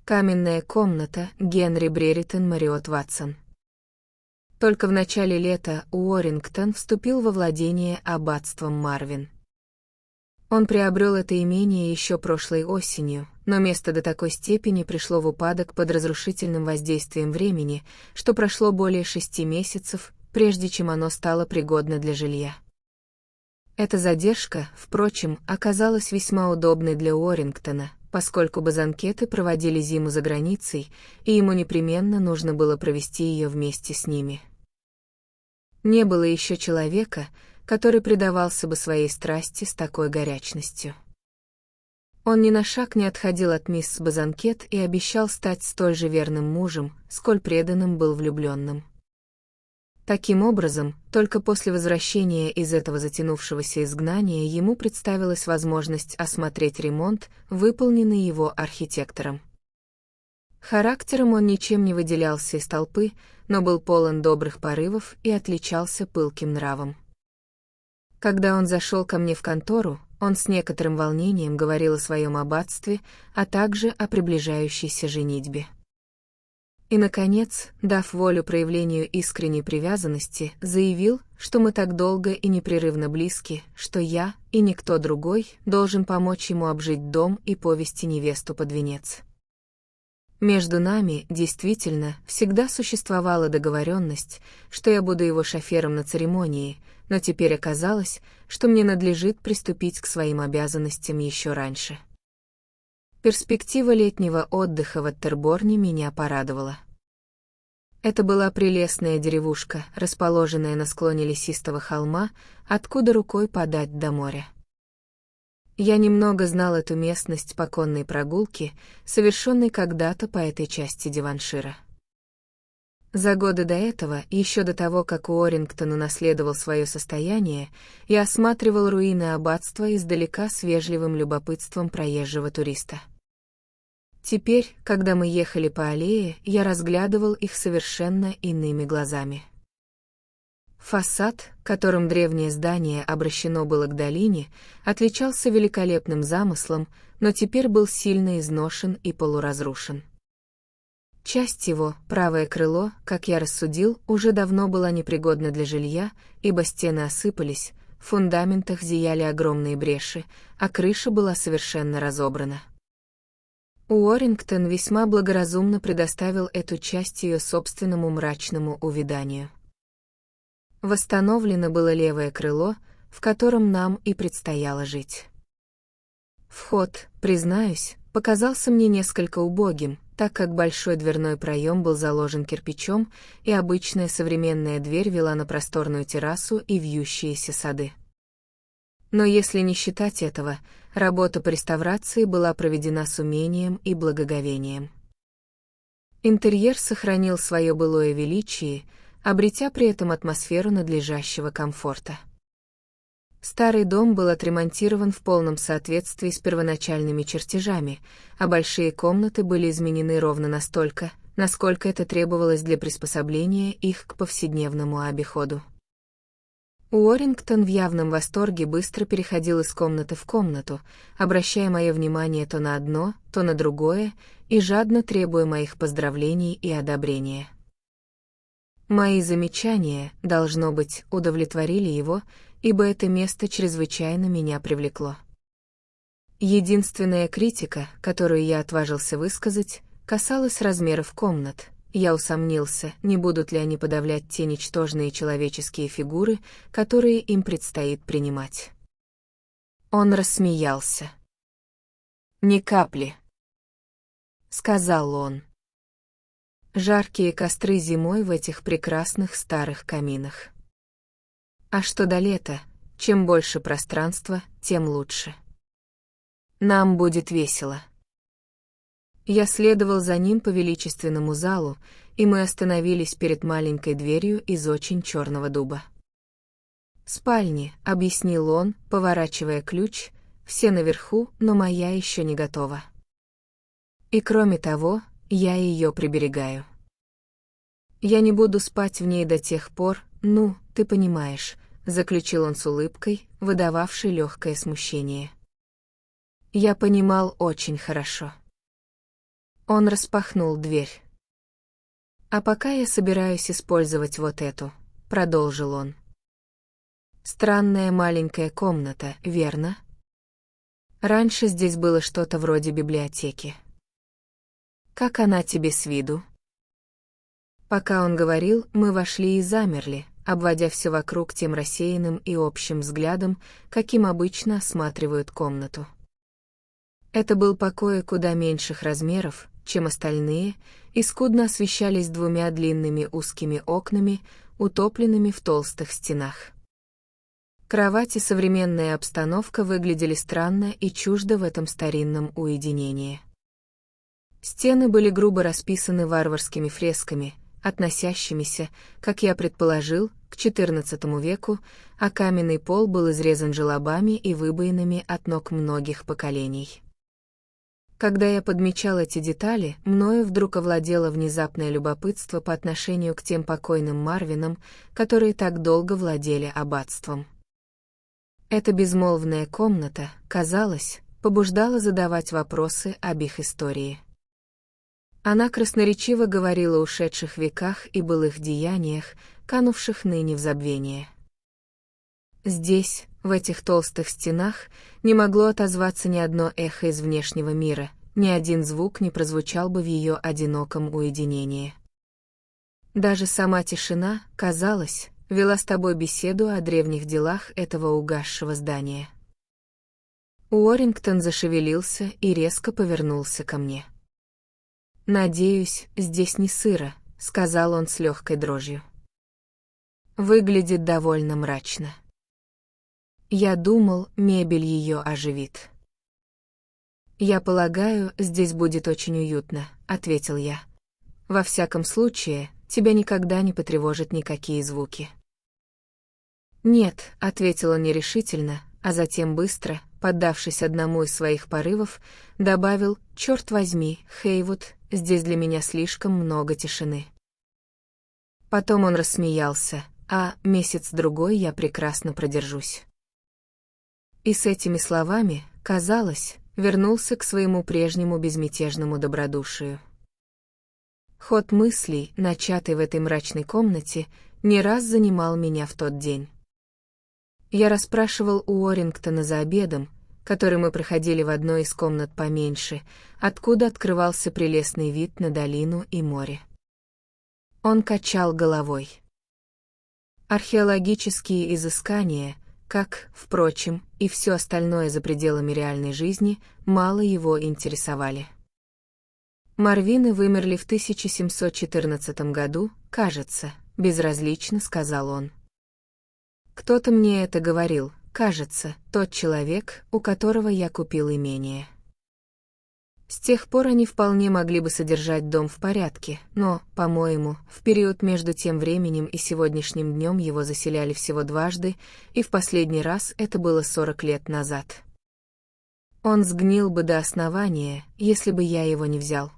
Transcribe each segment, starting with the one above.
Каменная комната, Генри Бреритон Мариот Ватсон. Только в начале лета Уоррингтон вступил во владение аббатством Марвин. Он приобрел это имение еще прошлой осенью, но место до такой степени пришло в упадок под разрушительным воздействием времени, что прошло более 6 месяцев, прежде чем оно стало пригодно для жилья. Эта задержка, впрочем, оказалась весьма удобной для Уоррингтона, поскольку базанкеты проводили зиму за границей, и ему непременно нужно было провести ее вместе с ними. Не было еще человека, который предавался бы своей страсти с такой горячностью. Он ни на шаг не отходил от мисс Базанкет и обещал стать столь же верным мужем, сколь преданным был влюбленным. Таким образом, только после возвращения из этого затянувшегося изгнания ему представилась возможность осмотреть ремонт, выполненный его архитектором. Характером он ничем не выделялся из толпы, но был полон добрых порывов и отличался пылким нравом. Когда он зашел ко мне в контору, он с некоторым волнением говорил о своем аббатстве, а также о приближающейся женитьбе. И, наконец, дав волю проявлению искренней привязанности, заявил, что мы так долго и непрерывно близки, что я, и никто другой, должен помочь ему обжить дом и повести невесту под венец. Между нами, действительно, всегда существовала договоренность, что я буду его шофером на церемонии, но теперь оказалось, что мне надлежит приступить к своим обязанностям еще раньше. Перспектива летнего отдыха в Оттерборне меня порадовала. Это была прелестная деревушка, расположенная на склоне лесистого холма, откуда рукой подать до моря. Я немного знал эту местность по конной прогулке, совершенной когда-то по этой части Девоншира. За годы до этого, еще до того, как Уоррингтон унаследовал свое состояние, я осматривал руины аббатства издалека с вежливым любопытством проезжего туриста. Теперь, когда мы ехали по аллее, я разглядывал их совершенно иными глазами. Фасад, которым древнее здание обращено было к долине, отличался великолепным замыслом, но теперь был сильно изношен и полуразрушен. Часть его, правое крыло, как я рассудил, уже давно была непригодна для жилья, ибо стены осыпались, в фундаментах зияли огромные бреши, а крыша была совершенно разобрана. Уоррингтон весьма благоразумно предоставил эту часть ее собственному мрачному увяданию. Восстановлено было левое крыло, в котором нам и предстояло жить. Вход, признаюсь, показался мне несколько убогим, так как большой дверной проем был заложен кирпичом, и обычная современная дверь вела на просторную террасу и вьющиеся сады. Но если не считать этого, работа по реставрации была проведена с умением и благоговением. Интерьер сохранил свое былое величие, обретя при этом атмосферу надлежащего комфорта. Старый дом был отремонтирован в полном соответствии с первоначальными чертежами, а большие комнаты были изменены ровно настолько, насколько это требовалось для приспособления их к повседневному обиходу. Уоррингтон в явном восторге быстро переходил из комнаты в комнату, обращая мое внимание то на одно, то на другое, и жадно требуя моих поздравлений и одобрения. Мои замечания, должно быть, удовлетворили его, ибо это место чрезвычайно меня привлекло. Единственная критика, которую я отважился высказать, касалась размеров комнат. Я усомнился, не будут ли они подавлять те ничтожные человеческие фигуры, которые им предстоит принимать. Он рассмеялся. «Ни капли», — сказал он. «Жаркие костры зимой в этих прекрасных старых каминах. А что до лета, чем больше пространства, тем лучше. Нам будет весело». Я следовал за ним по величественному залу, и мы остановились перед маленькой дверью из очень черного дуба. «Спальни», — объяснил он, поворачивая ключ, — «все наверху, но моя еще не готова. И кроме того, я ее приберегаю. Я не буду спать в ней до тех пор, ну, ты понимаешь», — заключил он с улыбкой, выдававшей легкое смущение. Я понимал очень хорошо. Он распахнул дверь. «А пока я собираюсь использовать вот эту», — продолжил он. «Странная маленькая комната, верно? Раньше здесь было что-то вроде библиотеки. Как она тебе с виду?» Пока он говорил, мы вошли и замерли, обводя все вокруг тем рассеянным и общим взглядом, каким обычно осматривают комнату. Это был покой куда меньших размеров, чем остальные, и скудно освещались двумя длинными узкими окнами, утопленными в толстых стенах. Кровать и современная обстановка выглядели странно и чуждо в этом старинном уединении. Стены были грубо расписаны варварскими фресками, относящимися, как я предположил, к XIV веку, а каменный пол был изрезан желобами и выбоинами от ног многих поколений. Когда я подмечал эти детали, мною вдруг овладело внезапное любопытство по отношению к тем покойным Марвинам, которые так долго владели аббатством. Эта безмолвная комната, казалось, побуждала задавать вопросы об их истории. Она красноречиво говорила о ушедших веках и былых деяниях, канувших ныне в забвение. Здесь, в этих толстых стенах, не могло отозваться ни одно эхо из внешнего мира, ни один звук не прозвучал бы в ее одиноком уединении. Даже сама тишина, казалось, вела с тобой беседу о древних делах этого угасшего здания. Уоррингтон зашевелился и резко повернулся ко мне. «Надеюсь, здесь не сыро», — сказал он с легкой дрожью. «Выглядит довольно мрачно. Я думал, мебель ее оживит». «Я полагаю, здесь будет очень уютно», — ответил я. «Во всяком случае, тебя никогда не потревожат никакие звуки». «Нет», — ответил он нерешительно, а затем быстро, поддавшись одному из своих порывов, добавил: «Черт возьми, Хейвуд, здесь для меня слишком много тишины». Потом он рассмеялся: «А месяц-другой я прекрасно продержусь». И с этими словами, казалось, вернулся к своему прежнему безмятежному добродушию. Ход мыслей, начатый в этой мрачной комнате, не раз занимал меня в тот день. Я расспрашивал у Уоррингтона за обедом, который мы проходили в одной из комнат поменьше, откуда открывался прелестный вид на долину и море. Он качал головой. Археологические изыскания, как, впрочем, и все остальное за пределами реальной жизни, мало его интересовали. Марвины вымерли в 1714 году, кажется, безразлично сказал он. Кто-то мне это говорил, кажется, тот человек, у которого я купил имение. С тех пор они вполне могли бы содержать дом в порядке, но, по-моему, в период между тем временем и сегодняшним днем его заселяли всего дважды, и в последний раз это было 40 лет назад. Он сгнил бы до основания, если бы я его не взял.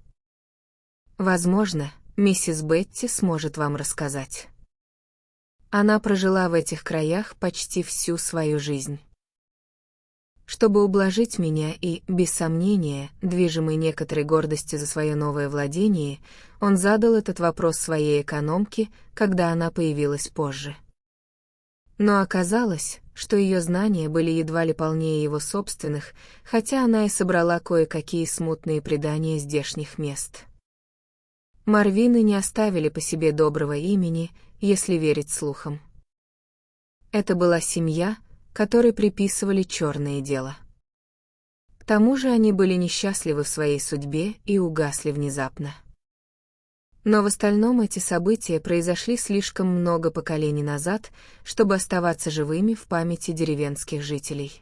Возможно, миссис Бетти сможет вам рассказать. Она прожила в этих краях почти всю свою жизнь. Чтобы ублажить меня и, без сомнения, движимый некоторой гордостью за свое новое владение, он задал этот вопрос своей экономке, когда она появилась позже. Но оказалось, что ее знания были едва ли полнее его собственных, хотя она и собрала кое-какие смутные предания здешних мест. Марвины не оставили по себе доброго имени, если верить слухам. Это была семья, которой приписывали черное дело. К тому же они были несчастливы в своей судьбе и угасли внезапно. Но в остальном эти события произошли слишком много поколений назад, чтобы оставаться живыми в памяти деревенских жителей.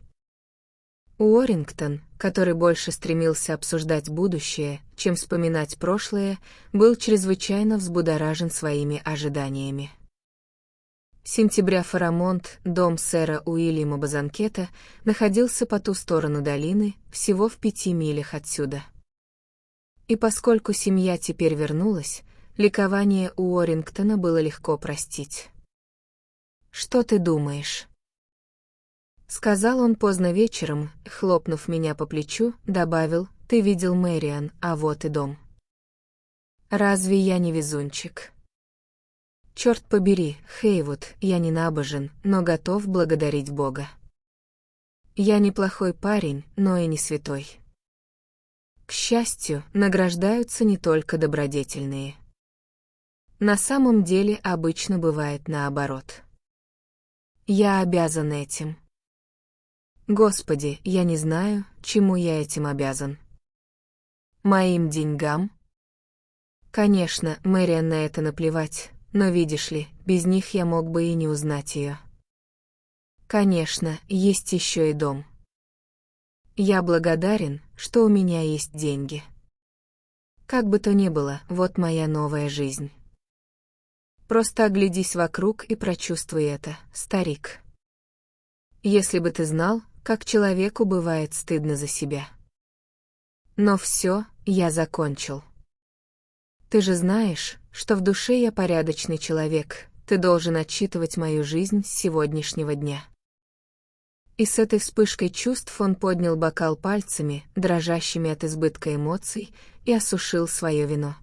Уоррингтон, который больше стремился обсуждать будущее, чем вспоминать прошлое, был чрезвычайно взбудоражен своими ожиданиями. Сентября Фарамонт, дом сэра Уильяма Базанкета, находился по ту сторону долины, всего в 5 милях отсюда. И поскольку семья теперь вернулась, ликование Уоррингтона было легко простить. «Что ты думаешь?» — сказал он поздно вечером, хлопнув меня по плечу, добавил: «Ты видел Мэриан, а вот и дом». Разве я не везунчик? Черт побери, Хейвуд, я не набожен, но готов благодарить Бога. Я не плохой парень, но и не святой. К счастью, награждаются не только добродетельные. На самом деле обычно бывает наоборот. Я обязан этим. Господи, я не знаю, чему я этим обязан. Моим деньгам? Конечно, Мэриан на это наплевать, но видишь ли, без них я мог бы и не узнать ее. Конечно, есть еще и дом. Я благодарен, что у меня есть деньги. Как бы то ни было, вот моя новая жизнь. Просто оглядись вокруг и прочувствуй это, старик. Если бы ты знал, как человеку бывает стыдно за себя. Но все, я закончил. Ты же знаешь, что в душе я порядочный человек, ты должен отчитывать мою жизнь с сегодняшнего дня. И с этой вспышкой чувств он поднял бокал пальцами, дрожащими от избытка эмоций, и осушил свое вино.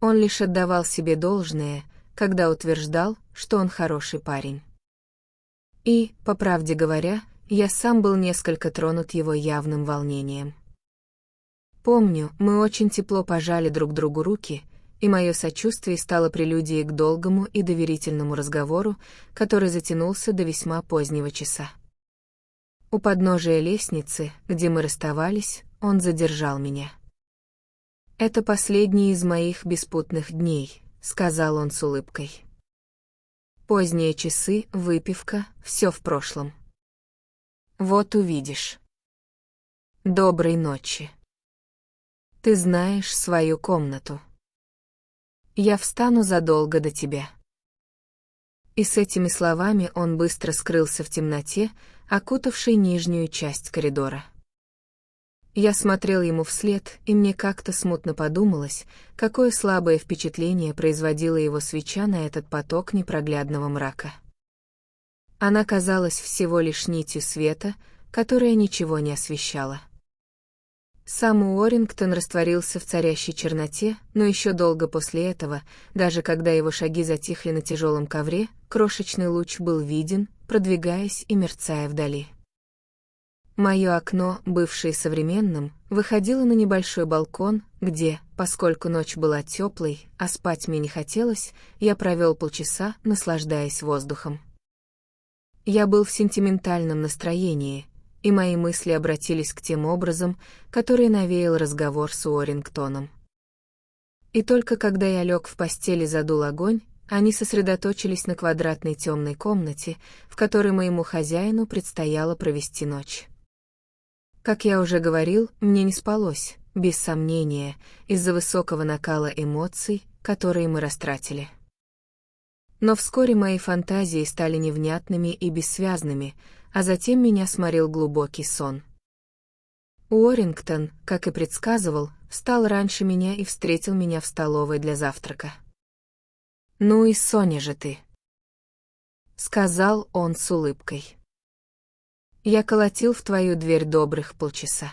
Он лишь отдавал себе должное, когда утверждал, что он хороший парень. И, по правде говоря, я сам был несколько тронут его явным волнением. Помню, мы очень тепло пожали друг другу руки, и мое сочувствие стало прелюдией к долгому и доверительному разговору, который затянулся до весьма позднего часа. У подножия лестницы, где мы расставались, он задержал меня. «Это последний из моих беспутных дней», — сказал он с улыбкой. «Поздние часы, выпивка, все в прошлом. Вот увидишь. Доброй ночи. Ты знаешь свою комнату. Я встану задолго до тебя». И с этими словами он быстро скрылся в темноте, окутавшей нижнюю часть коридора. Я смотрел ему вслед, и мне как-то смутно подумалось, какое слабое впечатление производила его свеча на этот поток непроглядного мрака. Она казалась всего лишь нитью света, которая ничего не освещала. Сам Уоррингтон растворился в царящей черноте, но еще долго после этого, даже когда его шаги затихли на тяжелом ковре, крошечный луч был виден, продвигаясь и мерцая вдали. Мое окно, бывшее современным, выходило на небольшой балкон, где, поскольку ночь была теплой, а спать мне не хотелось, я провел полчаса, наслаждаясь воздухом. Я был в сентиментальном настроении, и мои мысли обратились к тем образом, которые навеял разговор с Уоррингтоном. И только когда я лег в постель и задул огонь, они сосредоточились на квадратной темной комнате, в которой моему хозяину предстояло провести ночь. Как я уже говорил, мне не спалось, без сомнения, из-за высокого накала эмоций, которые мы растратили. Но вскоре мои фантазии стали невнятными и бессвязными, а затем меня сморил глубокий сон. Уоррингтон, как и предсказывал, встал раньше меня и встретил меня в столовой для завтрака. «Ну и Соня же ты», — сказал он с улыбкой. «Я колотил в твою дверь добрых полчаса».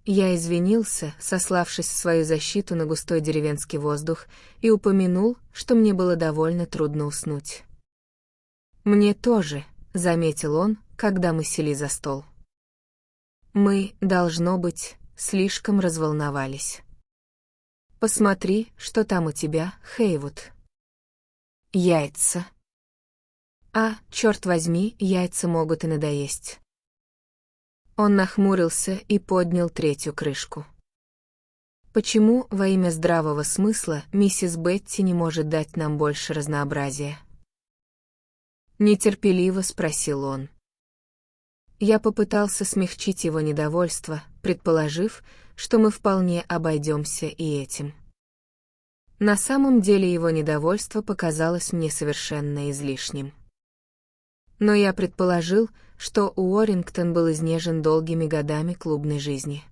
Я извинился, сославшись в свою защиту на густой деревенский воздух, и упомянул, что мне было довольно трудно уснуть. «Мне тоже», — заметил он, когда мы сели за стол. «Мы, должно быть, слишком разволновались. Посмотри, что там у тебя, Хейвуд». «Яйца». «А, черт возьми, яйца могут и надоесть». Он нахмурился и поднял третью крышку. «Почему, во имя здравого смысла, миссис Бетти не может дать нам больше разнообразия?» Нетерпеливо спросил он. Я попытался смягчить его недовольство, предположив, что мы вполне обойдемся и этим. На самом деле его недовольство показалось мне совершенно излишним. Но я предположил, что Уоррингтон был изнежен долгими годами клубной жизни.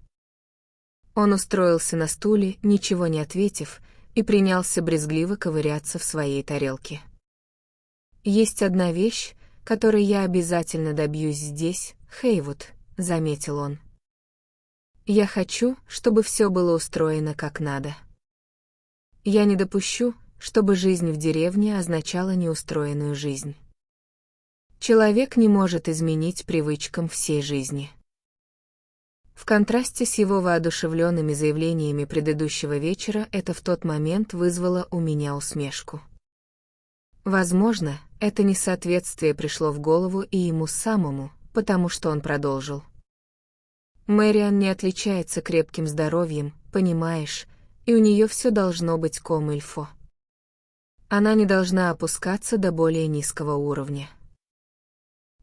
Он устроился на стуле, ничего не ответив, и принялся брезгливо ковыряться в своей тарелке. «Есть одна вещь, которой я обязательно добьюсь здесь, Хейвуд», — заметил он. «Я хочу, чтобы все было устроено как надо». Я не допущу, чтобы жизнь в деревне означала неустроенную жизнь. Человек не может изменить привычкам всей жизни. В контрасте с его воодушевленными заявлениями предыдущего вечера это в тот момент вызвало у меня усмешку. Возможно, это несоответствие пришло в голову и ему самому, потому что он продолжил. Мэриан не отличается крепким здоровьем, понимаешь, и у нее все должно быть comme-il-faut. Она не должна опускаться до более низкого уровня.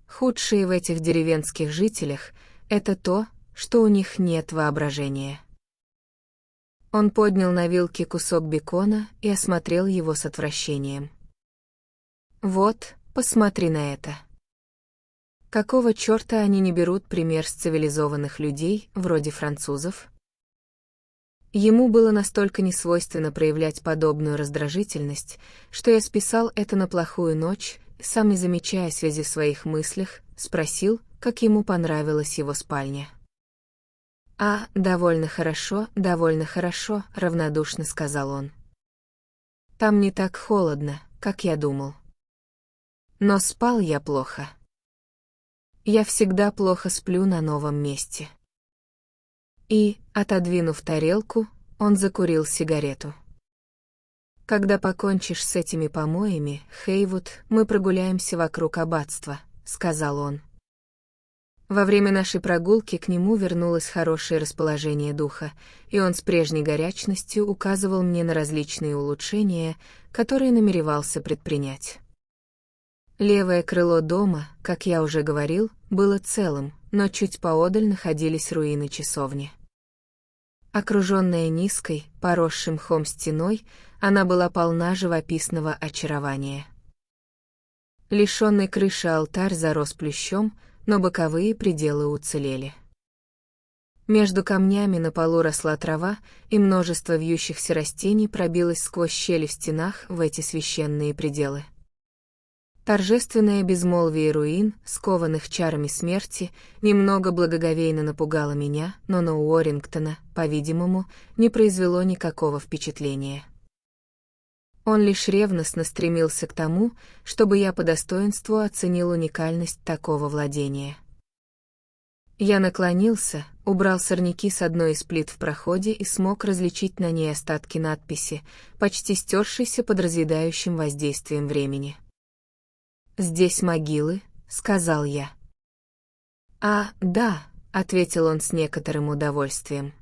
Худшее в этих деревенских жителях — это то, что у них нет воображения. Он поднял на вилке кусок бекона и осмотрел его с отвращением. Вот, посмотри на это. Какого черта они не берут пример с цивилизованных людей, вроде французов? Ему было настолько несвойственно проявлять подобную раздражительность, что я списал это на плохую ночь, сам не замечая связи в своих мыслях, спросил, как ему понравилась его спальня. довольно хорошо», — равнодушно сказал он. «Там не так холодно, как я думал. Но спал я плохо. Я всегда плохо сплю на новом месте». И, отодвинув тарелку, он закурил сигарету. «Когда покончишь с этими помоями, Хейвуд, мы прогуляемся вокруг аббатства», — сказал он. Во время нашей прогулки к нему вернулось хорошее расположение духа, и он с прежней горячностью указывал мне на различные улучшения, которые намеревался предпринять. Левое крыло дома, как я уже говорил, было целым, но чуть поодаль находились руины часовни. Окруженная низкой, поросшим мхом стеной, она была полна живописного очарования. Лишенный крыши алтарь зарос плющом, но боковые пределы уцелели. Между камнями на полу росла трава, и множество вьющихся растений пробилось сквозь щели в стенах в эти священные пределы. Торжественное безмолвие руин, скованных чарами смерти, немного благоговейно напугало меня, но на Уоррингтона, по-видимому, не произвело никакого впечатления. Он лишь ревностно стремился к тому, чтобы я по достоинству оценил уникальность такого владения. Я наклонился, убрал сорняки с одной из плит в проходе и смог различить на ней остатки надписи, почти стершейся под разъедающим воздействием времени. «Здесь могилы», — сказал я. Да», — ответил он с некоторым удовольствием.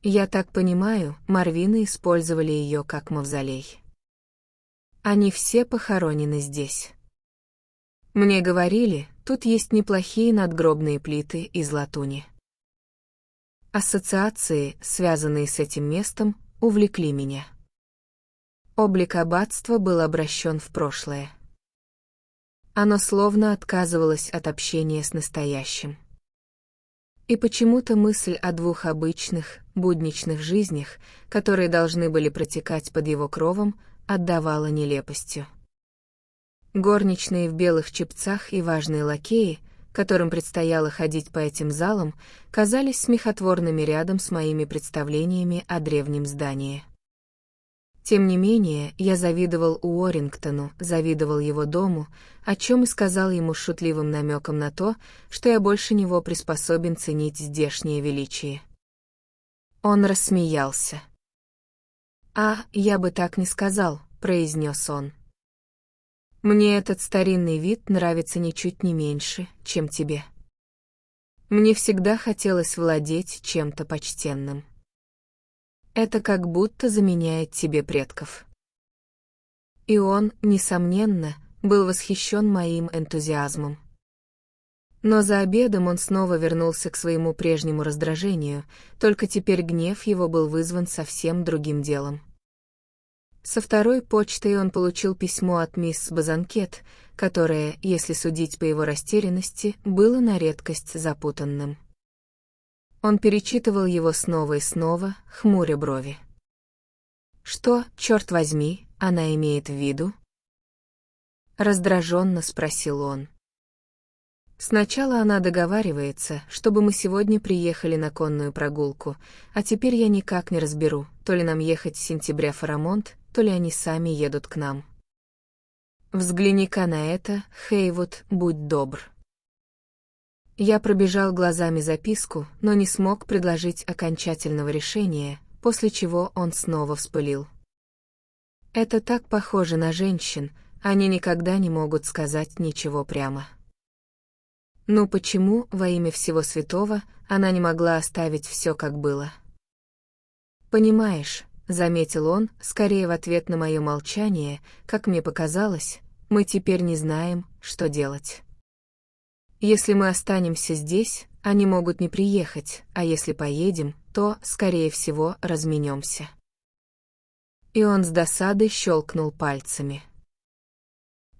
«Я так понимаю, Марвины использовали ее как мавзолей. Они все похоронены здесь. Мне говорили, тут есть неплохие надгробные плиты из латуни». Ассоциации, связанные с этим местом, увлекли меня. Облик аббатства был обращен в прошлое. Оно словно отказывалось от общения с настоящим. И почему-то мысль о двух обычных, будничных жизнях, которые должны были протекать под его кровом, отдавала нелепостью. Горничные в белых чепцах и важные лакеи, которым предстояло ходить по этим залам, казались смехотворными рядом с моими представлениями о древнем здании. Тем не менее, я завидовал Уоррингтону, завидовал его дому, о чем и сказал ему с шутливым намеком на то, что я больше него приспособен ценить здешнее величие. Он рассмеялся. «Я бы так не сказал», — произнес он. «Мне этот старинный вид нравится ничуть не меньше, чем тебе. Мне всегда хотелось владеть чем-то почтенным. Это как будто заменяет тебе предков». И он, несомненно, был восхищен моим энтузиазмом. Но за обедом он снова вернулся к своему прежнему раздражению, только теперь гнев его был вызван совсем другим делом. Со второй почтой он получил письмо от мисс Базанкет, которое, если судить по его растерянности, было на редкость запутанным. Он перечитывал его снова и снова, хмуря брови. «Что, черт возьми, она имеет в виду?» Раздраженно спросил он. Сначала она договаривается, чтобы мы сегодня приехали на конную прогулку, а теперь я никак не разберу, то ли нам ехать с сентября в Фарамонт, то ли они сами едут к нам. Взгляни-ка на это, Хейвуд, будь добр. Я пробежал глазами записку, но не смог предложить окончательного решения, после чего он снова вспылил. Это так похоже на женщин, они никогда не могут сказать ничего прямо. Ну почему, во имя всего святого, она не могла оставить все как было? «Понимаешь», — заметил он, скорее в ответ на мое молчание, как мне показалось, мы теперь не знаем, что делать. Если мы останемся здесь, они могут не приехать, а если поедем, то, скорее всего, разменемся. И он с досадой щелкнул пальцами.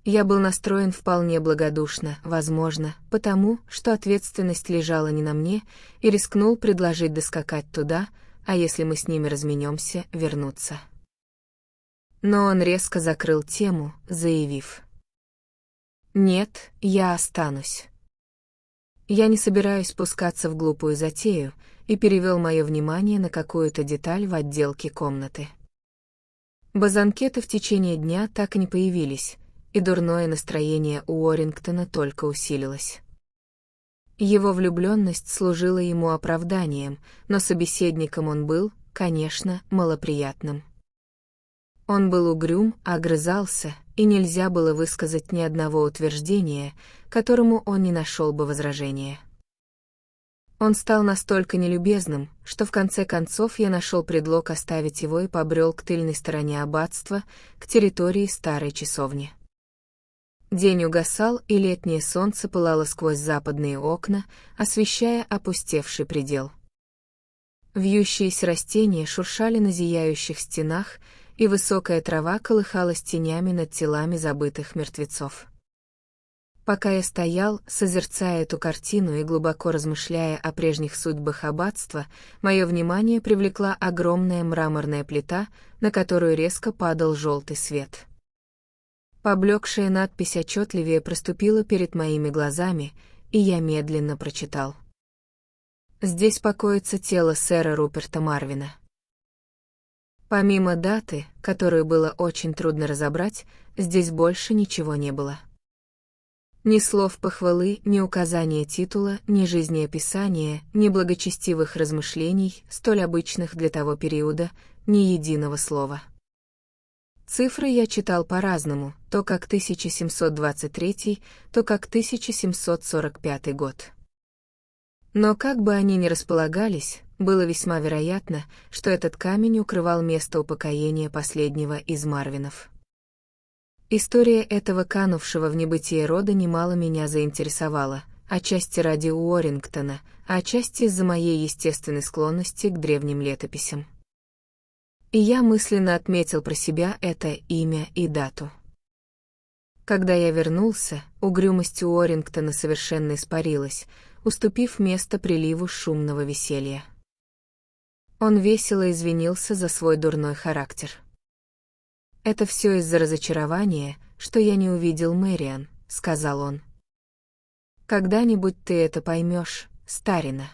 Я был настроен вполне благодушно, возможно, потому, что ответственность лежала не на мне, и рискнул предложить доскакать туда, а если мы с ними разменемся, вернуться. Но он резко закрыл тему, заявив: «Нет, я останусь». Я не собираюсь пускаться в глупую затею, и перевел мое внимание на какую-то деталь в отделке комнаты. Базанкеты в течение дня так и не появились, и дурное настроение у Уоррингтона только усилилось. Его влюбленность служила ему оправданием, но собеседником он был, конечно, малоприятным. Он был угрюм, огрызался, и нельзя было высказать ни одного утверждения, которому он не нашел бы возражения. Он стал настолько нелюбезным, что в конце концов я нашел предлог оставить его и побрел к тыльной стороне аббатства, к территории старой часовни. День угасал, и летнее солнце пылало сквозь западные окна, освещая опустевший предел. Вьющиеся растения шуршали на зияющих стенах, и высокая трава колыхалась тенями над телами забытых мертвецов. Пока я стоял, созерцая эту картину и глубоко размышляя о прежних судьбах аббатства, мое внимание привлекла огромная мраморная плита, на которую резко падал желтый свет. Поблекшая надпись отчетливее проступила перед моими глазами, и я медленно прочитал. Здесь покоится тело сэра Руперта Марвина. Помимо даты, которую было очень трудно разобрать, здесь больше ничего не было. Ни слов похвалы, ни указания титула, ни жизнеописания, ни благочестивых размышлений, столь обычных для того периода, ни единого слова. Цифры я читал по-разному, то как 1723, то как 1745 год. Но как бы они ни располагались, было весьма вероятно, что этот камень укрывал место упокоения последнего из Марвинов. История этого канувшего в небытие рода немало меня заинтересовала, отчасти ради Уоррингтона, а отчасти из-за моей естественной склонности к древним летописям. И я мысленно отметил про себя это имя и дату. Когда я вернулся, угрюмость Уоррингтона совершенно испарилась, уступив место приливу шумного веселья. Он весело извинился за свой дурной характер. «Это все из-за разочарования, что я не увидел Мэриан», — сказал он. «Когда-нибудь ты это поймешь, старина.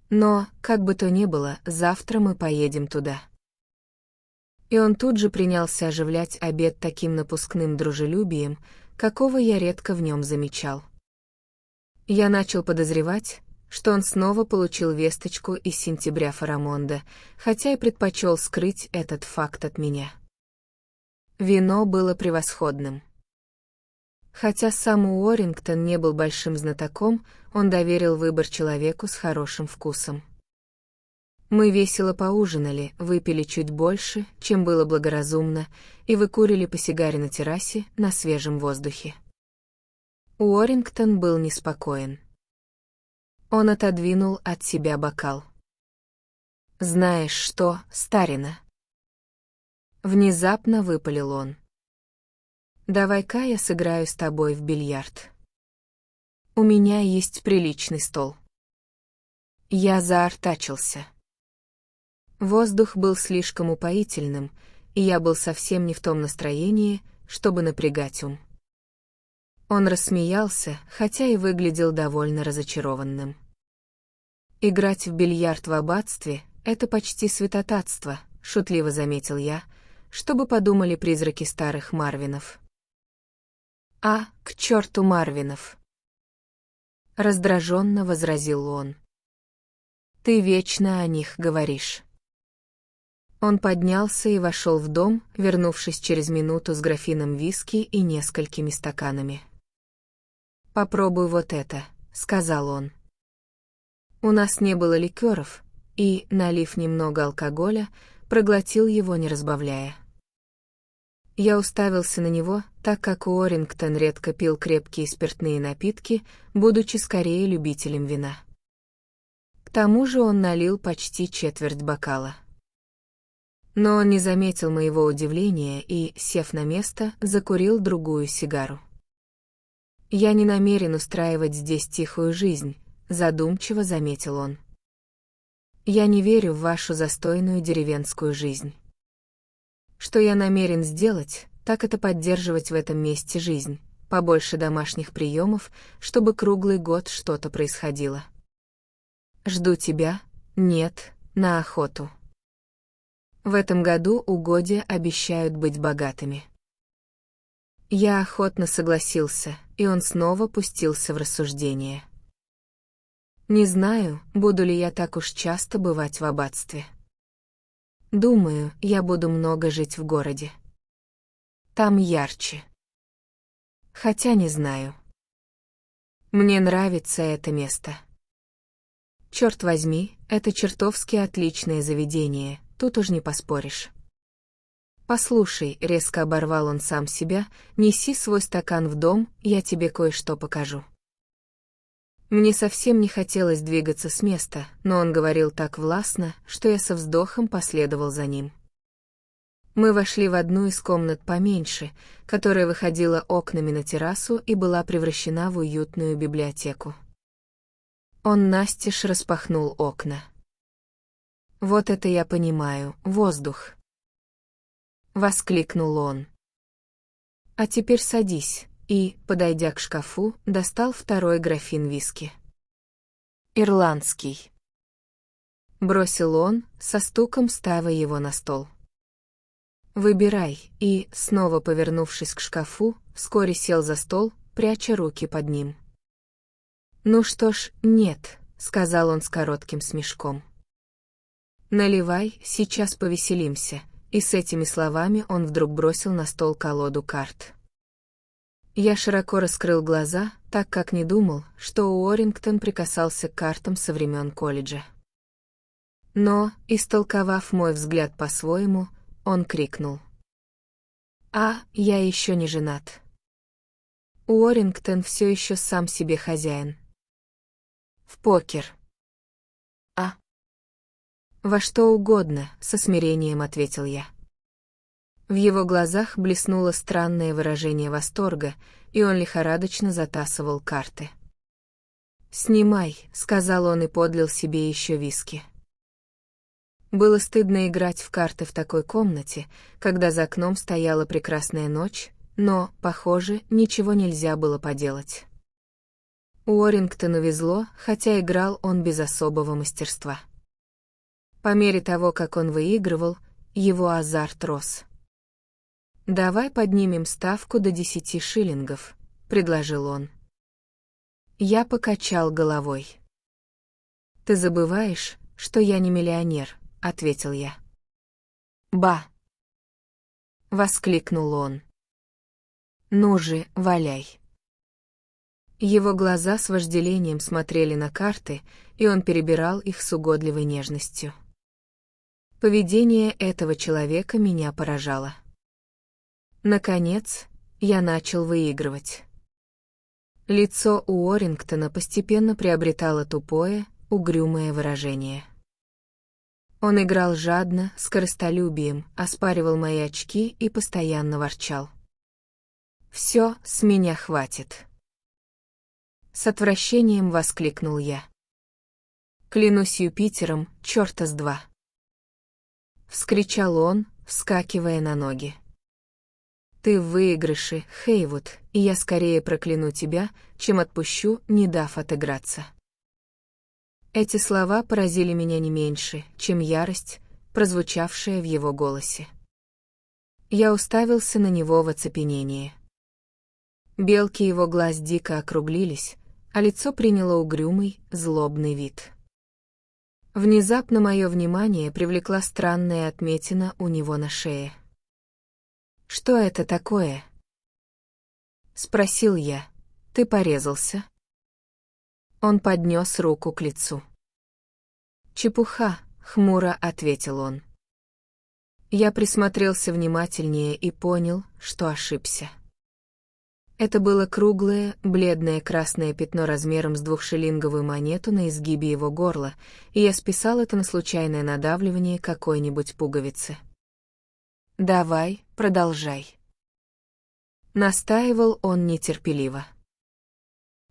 Но, как бы то ни было, завтра мы поедем туда». И он тут же принялся оживлять обед таким напускным дружелюбием, какого я редко в нем замечал. Я начал подозревать, что он снова получил весточку из сентября Фарамонда, хотя и предпочел скрыть этот факт от меня. Вино было превосходным. Хотя сам Уоррингтон не был большим знатоком, он доверил выбор человеку с хорошим вкусом. Мы весело поужинали, выпили чуть больше, чем было благоразумно, и выкурили по сигаре на террасе на свежем воздухе. Уоррингтон был неспокоен. Он отодвинул от себя бокал. «Знаешь что, старина?» Внезапно выпалил он. «Давай-ка я сыграю с тобой в бильярд. У меня есть приличный стол». Я заортачился. Воздух был слишком упоительным, и я был совсем не в том настроении, чтобы напрягать ум. Он рассмеялся, хотя и выглядел довольно разочарованным. «Играть в бильярд в аббатстве — это почти святотатство», — шутливо заметил я, чтобы подумали призраки старых Марвинов. «А, к черту Марвинов!» Раздраженно возразил он. «Ты вечно о них говоришь». Он поднялся и вошел в дом, вернувшись через минуту с графином виски и несколькими стаканами. «Попробуй вот это», — сказал он. У нас не было ликеров, и, налив немного алкоголя, проглотил его, не разбавляя. Я уставился на него, так как Уоррингтон редко пил крепкие спиртные напитки, будучи скорее любителем вина. К тому же он налил почти четверть бокала. Но он не заметил моего удивления и, сев на место, закурил другую сигару. «Я не намерен устраивать здесь тихую жизнь», — задумчиво заметил он. «Я не верю в вашу застойную деревенскую жизнь. Что я намерен сделать, так это поддерживать в этом месте жизнь, побольше домашних приемов, чтобы круглый год что-то происходило. Жду тебя, нет, на охоту. В этом году угодья обещают быть богатыми». Я охотно согласился, и он снова пустился в рассуждение. Не знаю, буду ли я так уж часто бывать в аббатстве. Думаю, я буду много жить в городе. Там ярче. Хотя не знаю. Мне нравится это место. Черт возьми, это чертовски отличное заведение, тут уж не поспоришь. «Послушай», — резко оборвал он сам себя, — «неси свой стакан в дом, я тебе кое-что покажу». Мне совсем не хотелось двигаться с места, но он говорил так властно, что я со вздохом последовал за ним. Мы вошли в одну из комнат поменьше, которая выходила окнами на террасу и была превращена в уютную библиотеку. Он настежь распахнул окна. «Вот это я понимаю, воздух!» — воскликнул он. «А теперь садись», и, подойдя к шкафу, достал второй графин виски. «Ирландский», — бросил он, со стуком ставя его на стол. «Выбирай», и, снова повернувшись к шкафу, вскоре сел за стол, пряча руки под ним. «Ну что ж, нет», — сказал он с коротким смешком. «Наливай, сейчас повеселимся», и с этими словами он вдруг бросил на стол колоду карт. Я широко раскрыл глаза, так как не думал, что Уоррингтон прикасался к картам со времен колледжа. Но, истолковав мой взгляд по-своему, он крикнул: «А, я еще не женат». Уоррингтон все еще сам себе хозяин. В покер. А. Во что угодно, со смирением ответил я. В его глазах блеснуло странное выражение восторга, и он лихорадочно затасывал карты. «Снимай», — сказал он и подлил себе еще виски. Было стыдно играть в карты в такой комнате, когда за окном стояла прекрасная ночь, но, похоже, ничего нельзя было поделать. Уоррингтону везло, хотя играл он без особого мастерства. По мере того, как он выигрывал, его азарт рос. «Давай поднимем ставку до 10 шиллингов», — предложил он. Я покачал головой. «Ты забываешь, что я не миллионер», — ответил я. «Ба!» — воскликнул он. «Ну же, валяй». Его глаза с вожделением смотрели на карты, и он перебирал их с угодливой нежностью. Поведение этого человека меня поражало. Наконец, я начал выигрывать. Лицо Уоррингтона постепенно приобретало тупое, угрюмое выражение. Он играл жадно, с корыстолюбием, оспаривал мои очки и постоянно ворчал. «Все, с меня хватит». С отвращением воскликнул я. «Клянусь Юпитером, черта с два!» Вскричал он, вскакивая на ноги. Ты в выигрыше, Хейвуд, и я скорее прокляну тебя, чем отпущу, не дав отыграться». Эти слова поразили меня не меньше, чем ярость, прозвучавшая в его голосе. Я уставился на него в оцепенении. Белки его глаз дико округлились, а лицо приняло угрюмый, злобный вид. Внезапно мое внимание привлекла странная отметина у него на шее. «Что это такое?» — спросил я. «Ты порезался?» Он поднес руку к лицу. «Чепуха», — хмуро ответил он. Я присмотрелся внимательнее и понял, что ошибся. Это было круглое, бледное красное пятно размером с 2-шиллинговую монету на изгибе его горла, и я списал это на случайное надавливание какой-нибудь пуговицы. «Давай, продолжай», — настаивал он нетерпеливо.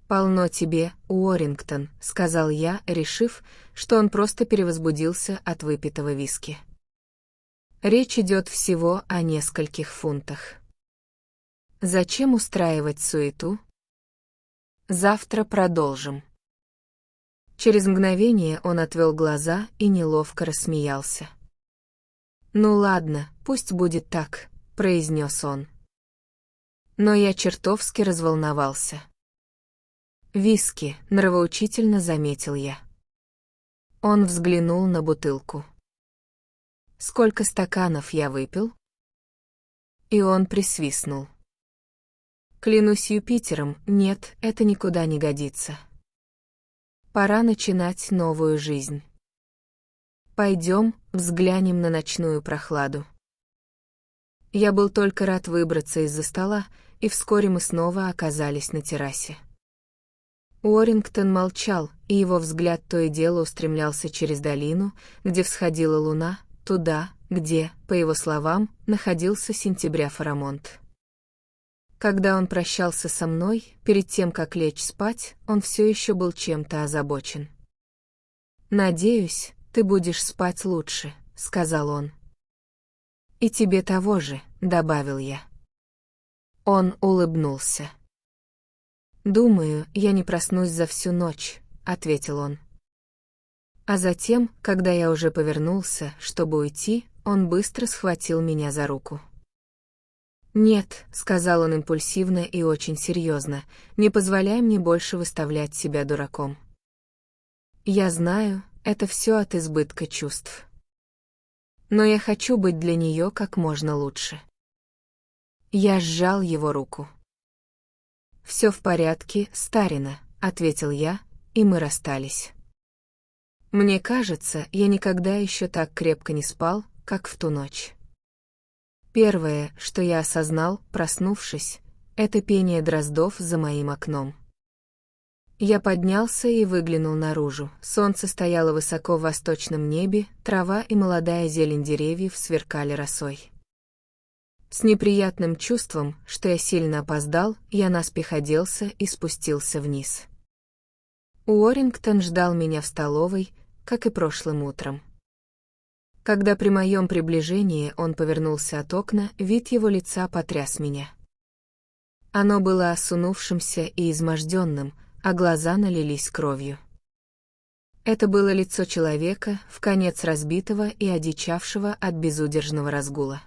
«Полно тебе, Уоррингтон», — сказал я, решив, что он просто перевозбудился от выпитого виски. «Речь идет всего о нескольких фунтах. Зачем устраивать суету? Завтра продолжим». Через мгновение он отвел глаза и неловко рассмеялся. «Ну ладно, пусть будет так», — произнес он. Но я чертовски разволновался. «Виски», — нравоучительно заметил я. Он взглянул на бутылку. «Сколько стаканов я выпил?» И он присвистнул. «Клянусь Юпитером, нет, это никуда не годится. Пора начинать новую жизнь. Пойдем, взглянем на ночную прохладу». Я был только рад выбраться из-за стола, и вскоре мы снова оказались на террасе. Уоррингтон молчал, и его взгляд то и дело устремлялся через долину, где всходила луна, туда, где, по его словам, находился сентября Фарамонт. Когда он прощался со мной, перед тем, как лечь спать, он все еще был чем-то озабочен. «Надеюсь, ты будешь спать лучше», — сказал он. «И тебе того же», — добавил я. Он улыбнулся. «Думаю, я не проснусь за всю ночь», — ответил он. А затем, когда я уже повернулся, чтобы уйти, он быстро схватил меня за руку. «Нет», — сказал он импульсивно и очень серьезно, — «не позволяй мне больше выставлять себя дураком. Я знаю, это все от избытка чувств. Но я хочу быть для нее как можно лучше». Я сжал его руку. «Все в порядке, старина», — ответил я, и мы расстались. Мне кажется, я никогда еще так крепко не спал, как в ту ночь. Первое, что я осознал, проснувшись, это пение дроздов за моим окном. Я поднялся и выглянул наружу. Солнце стояло высоко в восточном небе, трава и молодая зелень деревьев сверкали росой. С неприятным чувством, что я сильно опоздал, я наспех оделся и спустился вниз. Уоррингтон ждал меня в столовой, как и прошлым утром. Когда при моем приближении он повернулся от окна, вид его лица потряс меня. Оно было осунувшимся и изможденным, а глаза налились кровью. Это было лицо человека, вконец разбитого и одичавшего от безудержного разгула.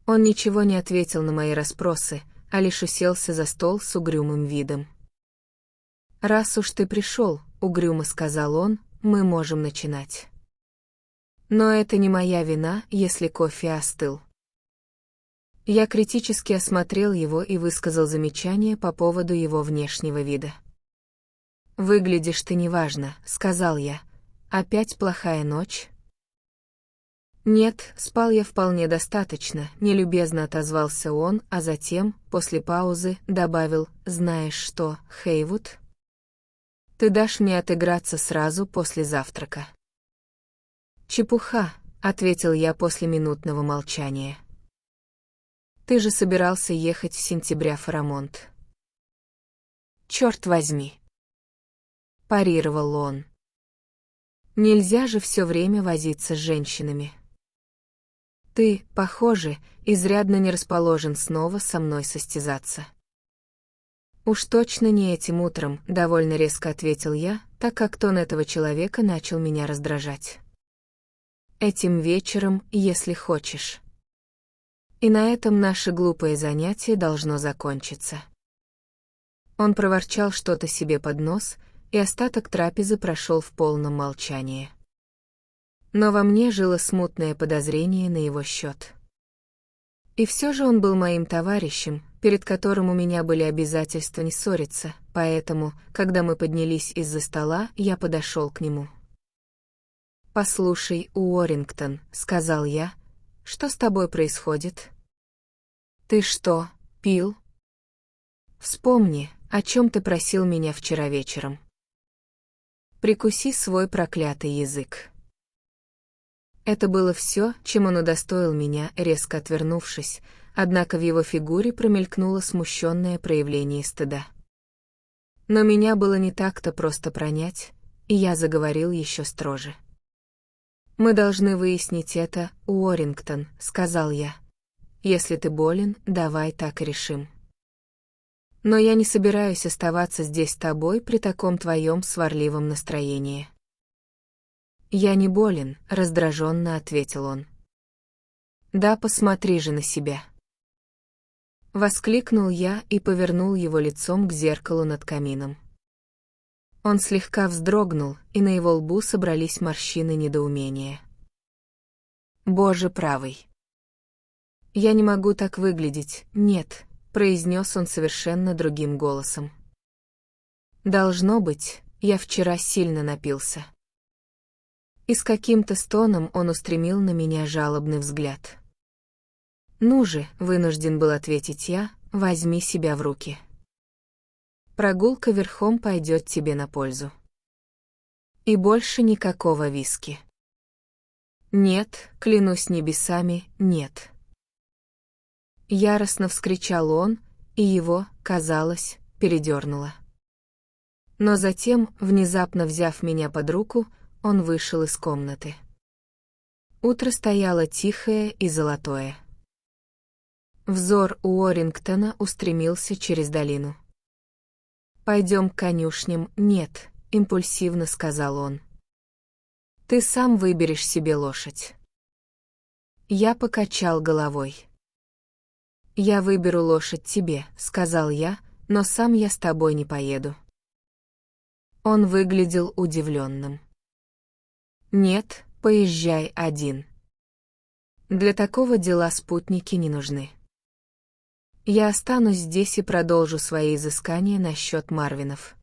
Он ничего не ответил на мои расспросы, а лишь уселся за стол с угрюмым видом. «Раз уж ты пришел», — угрюмо сказал он, — «мы можем начинать. Но это не моя вина, если кофе остыл». Я критически осмотрел его и высказал замечание по поводу его внешнего вида. «Выглядишь ты неважно», — сказал я. «Опять плохая ночь?» «Нет, спал я вполне достаточно», — нелюбезно отозвался он, а затем, после паузы, добавил: «Знаешь что, Хейвуд? Ты дашь мне отыграться сразу после завтрака». «Чепуха», — ответил я после минутного молчания. «Ты же собирался ехать в сентября Фарамонт». «Черт возьми», — парировал он. «Нельзя же все время возиться с женщинами. Ты, похоже, изрядно не расположен снова со мной состязаться. Уж точно не этим утром, довольно резко ответил я, так как тон этого человека начал меня раздражать. Этим вечером, если хочешь. И на этом наше глупое занятие должно закончиться. Он проворчал что-то себе под нос, и остаток трапезы прошел в полном молчании. Но во мне жило смутное подозрение на его счет. И все же он был моим товарищем, перед которым у меня были обязательства не ссориться, поэтому, когда мы поднялись из-за стола, я подошел к нему. «Послушай, Уоррингтон», — сказал я, — «что с тобой происходит?» «Ты что, пил?» «Вспомни, о чем ты просил меня вчера вечером. Прикуси свой проклятый язык». Это было все, чем он удостоил меня, резко отвернувшись, однако в его фигуре промелькнуло смущенное проявление стыда. Но меня было не так-то просто пронять, и я заговорил еще строже. «Мы должны выяснить это, Уоррингтон», — сказал я. «Если ты болен, давай так и решим. Но я не собираюсь оставаться здесь с тобой при таком твоем сварливом настроении». «Я не болен», — раздраженно ответил он. «Да посмотри же на себя». Воскликнул я и повернул его лицом к зеркалу над камином. Он слегка вздрогнул, и на его лбу собрались морщины недоумения. «Боже правый! Я не могу так выглядеть, нет», — произнес он совершенно другим голосом. «Должно быть, я вчера сильно напился». И с каким-то стоном он устремил на меня жалобный взгляд. «Ну же», — вынужден был ответить я, — «возьми себя в руки. Прогулка верхом пойдет тебе на пользу. И больше никакого виски». «Нет, клянусь небесами, нет». Яростно вскричал он, и его, казалось, передернуло. Но затем, внезапно взяв меня под руку, он вышел из комнаты. Утро стояло тихое и золотое. Взор Уоррингтона устремился через долину. «Пойдем к конюшням», «Нет», — импульсивно сказал он. «Ты сам выберешь себе лошадь». Я покачал головой. «Я выберу лошадь тебе», — сказал я, — «но сам я с тобой не поеду». Он выглядел удивленным. «Нет, поезжай один. Для такого дела спутники не нужны. Я останусь здесь и продолжу свои изыскания насчет Марвинов».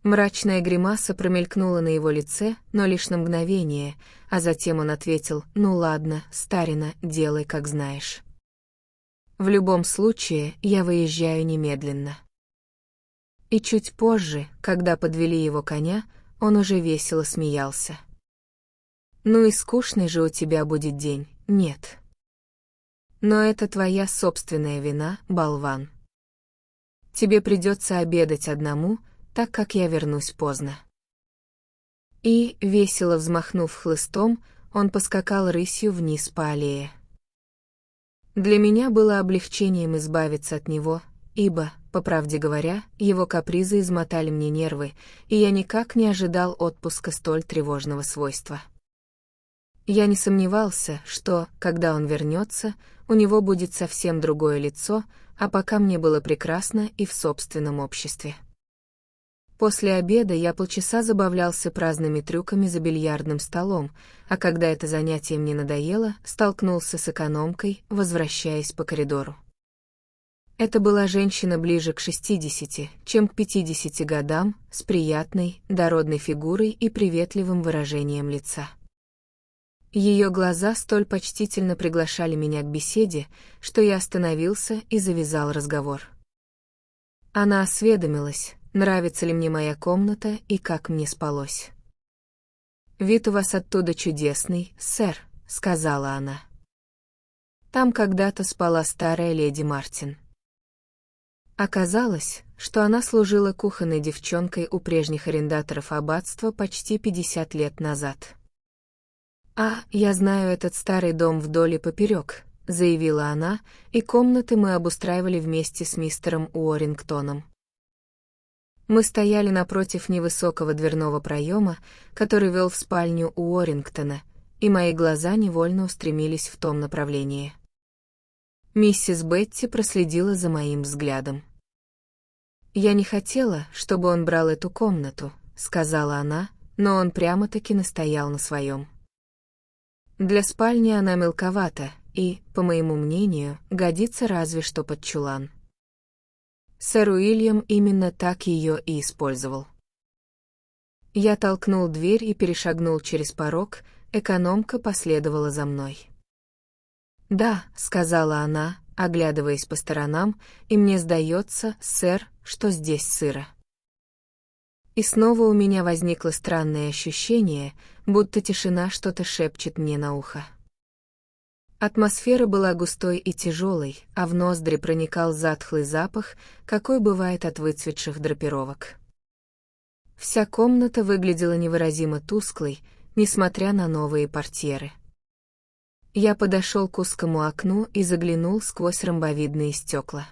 Мрачная гримаса промелькнула на его лице, но лишь на мгновение, а затем он ответил: «Ну ладно, старина, делай как знаешь. В любом случае, я выезжаю немедленно». И чуть позже, когда подвели его коня, он уже весело смеялся. «Ну и скучный же у тебя будет день, нет? Но это твоя собственная вина, болван. Тебе придется обедать одному, так как я вернусь поздно». И, весело взмахнув хлыстом, он поскакал рысью вниз по аллее. Для меня было облегчением избавиться от него, ибо, по правде говоря, его капризы измотали мне нервы, и я никак не ожидал отпуска столь тревожного свойства. Я не сомневался, что, когда он вернется, у него будет совсем другое лицо, а пока мне было прекрасно и в собственном обществе. После обеда я полчаса забавлялся праздными трюками за бильярдным столом, а когда это занятие мне надоело, столкнулся с экономкой, возвращаясь по коридору. Это была женщина ближе к 60, чем к 50 годам, с приятной, дородной фигурой и приветливым выражением лица. Ее глаза столь почтительно приглашали меня к беседе, что я остановился и завязал разговор. Она осведомилась, нравится ли мне моя комната и как мне спалось. «Вид у вас оттуда чудесный, сэр», — сказала она. «Там когда-то спала старая леди Мартин». Оказалось, что она служила кухонной девчонкой у прежних арендаторов аббатства почти 50 лет назад. Я знаю этот старый дом вдоль и поперек», — заявила она, и комнаты мы обустраивали вместе с мистером Уоррингтоном. Мы стояли напротив невысокого дверного проема, который вел в спальню Уоррингтона, и мои глаза невольно устремились в том направлении. Миссис Бетти проследила за моим взглядом. «Я не хотела, чтобы он брал эту комнату», — сказала она, но он прямо-таки настоял на своем. Для спальни она мелковата и, по моему мнению, годится разве что под чулан. Сэр Уильям именно так ее и использовал. Я толкнул дверь и перешагнул через порог, экономка последовала за мной. «Да», — сказала она, оглядываясь по сторонам, «и мне сдается, сэр, что здесь сыро». И снова у меня возникло странное ощущение, будто тишина что-то шепчет мне на ухо. Атмосфера была густой и тяжелой, а в ноздри проникал затхлый запах, какой бывает от выцветших драпировок. Вся комната выглядела невыразимо тусклой, несмотря на новые портьеры. Я подошел к узкому окну и заглянул сквозь ромбовидные стекла.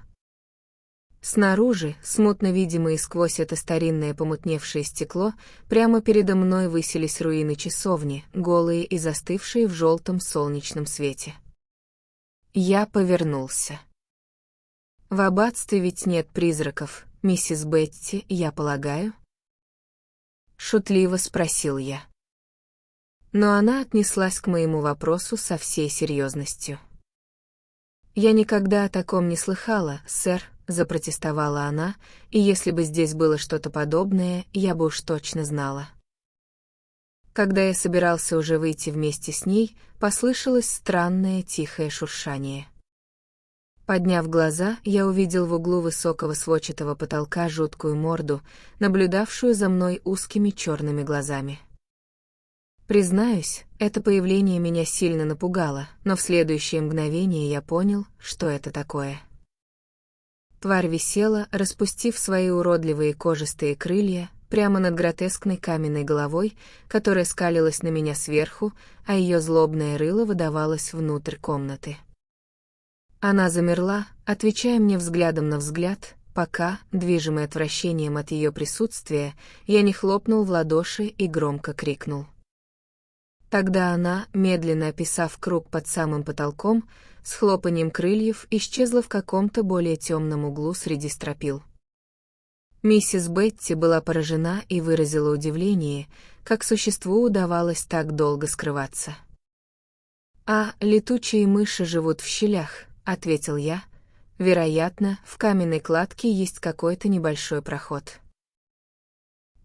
Снаружи, смутно видимые сквозь это старинное помутневшее стекло, прямо передо мной высились руины часовни, голые и застывшие в желтом солнечном свете. Я повернулся. «В аббатстве ведь нет призраков, миссис Бетти, я полагаю?» Шутливо спросил я. Но она отнеслась к моему вопросу со всей серьезностью. «Я никогда о таком не слыхала, сэр», — запротестовала она, «и если бы здесь было что-то подобное, я бы уж точно знала». Когда я собирался уже выйти вместе с ней, послышалось странное тихое шуршание. Подняв глаза, я увидел в углу высокого сводчатого потолка жуткую морду, наблюдавшую за мной узкими черными глазами. Признаюсь, это появление меня сильно напугало, но в следующее мгновение я понял, что это такое. Тварь висела, распустив свои уродливые кожистые крылья, прямо над гротескной каменной головой, которая скалилась на меня сверху, а ее злобное рыло выдавалось внутрь комнаты. Она замерла, отвечая мне взглядом на взгляд, пока, движимый отвращением от ее присутствия, я не хлопнул в ладоши и громко крикнул. Тогда она, медленно описав круг под самым потолком, с хлопанием крыльев исчезла в каком-то более темном углу среди стропил. Миссис Бетти была поражена и выразила удивление, как существу удавалось так долго скрываться. «Летучие мыши живут в щелях», — ответил я. «Вероятно, в каменной кладке есть какой-то небольшой проход».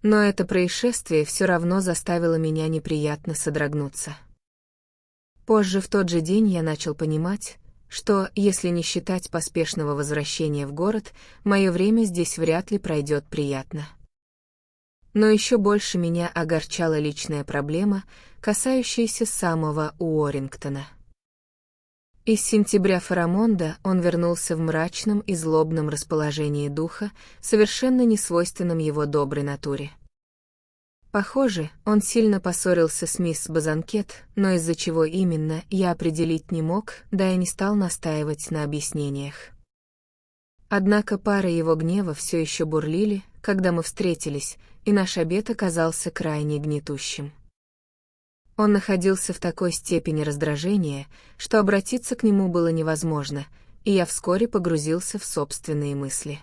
Но это происшествие все равно заставило меня неприятно содрогнуться. Позже в тот же день я начал понимать, что, если не считать поспешного возвращения в город, мое время здесь вряд ли пройдет приятно. Но еще больше меня огорчала личная проблема, касающаяся самого Уоррингтона. Из сентября Фарамонда он вернулся в мрачном и злобном расположении духа, совершенно несвойственном его доброй натуре. Похоже, он сильно поссорился с мисс Базанкет, но из-за чего именно, я определить не мог, да и не стал настаивать на объяснениях. Однако пары его гнева все еще бурлили, когда мы встретились, и наш обед оказался крайне гнетущим. Он находился в такой степени раздражения, что обратиться к нему было невозможно, и я вскоре погрузился в собственные мысли.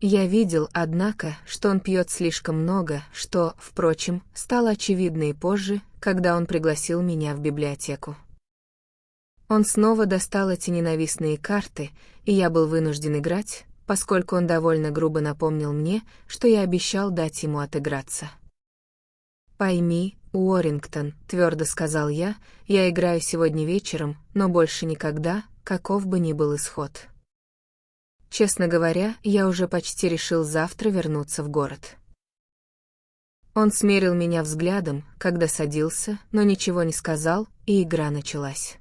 Я видел, однако, что он пьет слишком много, что, впрочем, стало очевидно и позже, когда он пригласил меня в библиотеку. Он снова достал эти ненавистные карты, и я был вынужден играть, поскольку он довольно грубо напомнил мне, что я обещал дать ему отыграться. «Пойми, Уоррингтон», — твердо сказал я играю сегодня вечером, но больше никогда, каков бы ни был исход. Честно говоря, я уже почти решил завтра вернуться в город. Он смерил меня взглядом, когда садился, но ничего не сказал, и игра началась.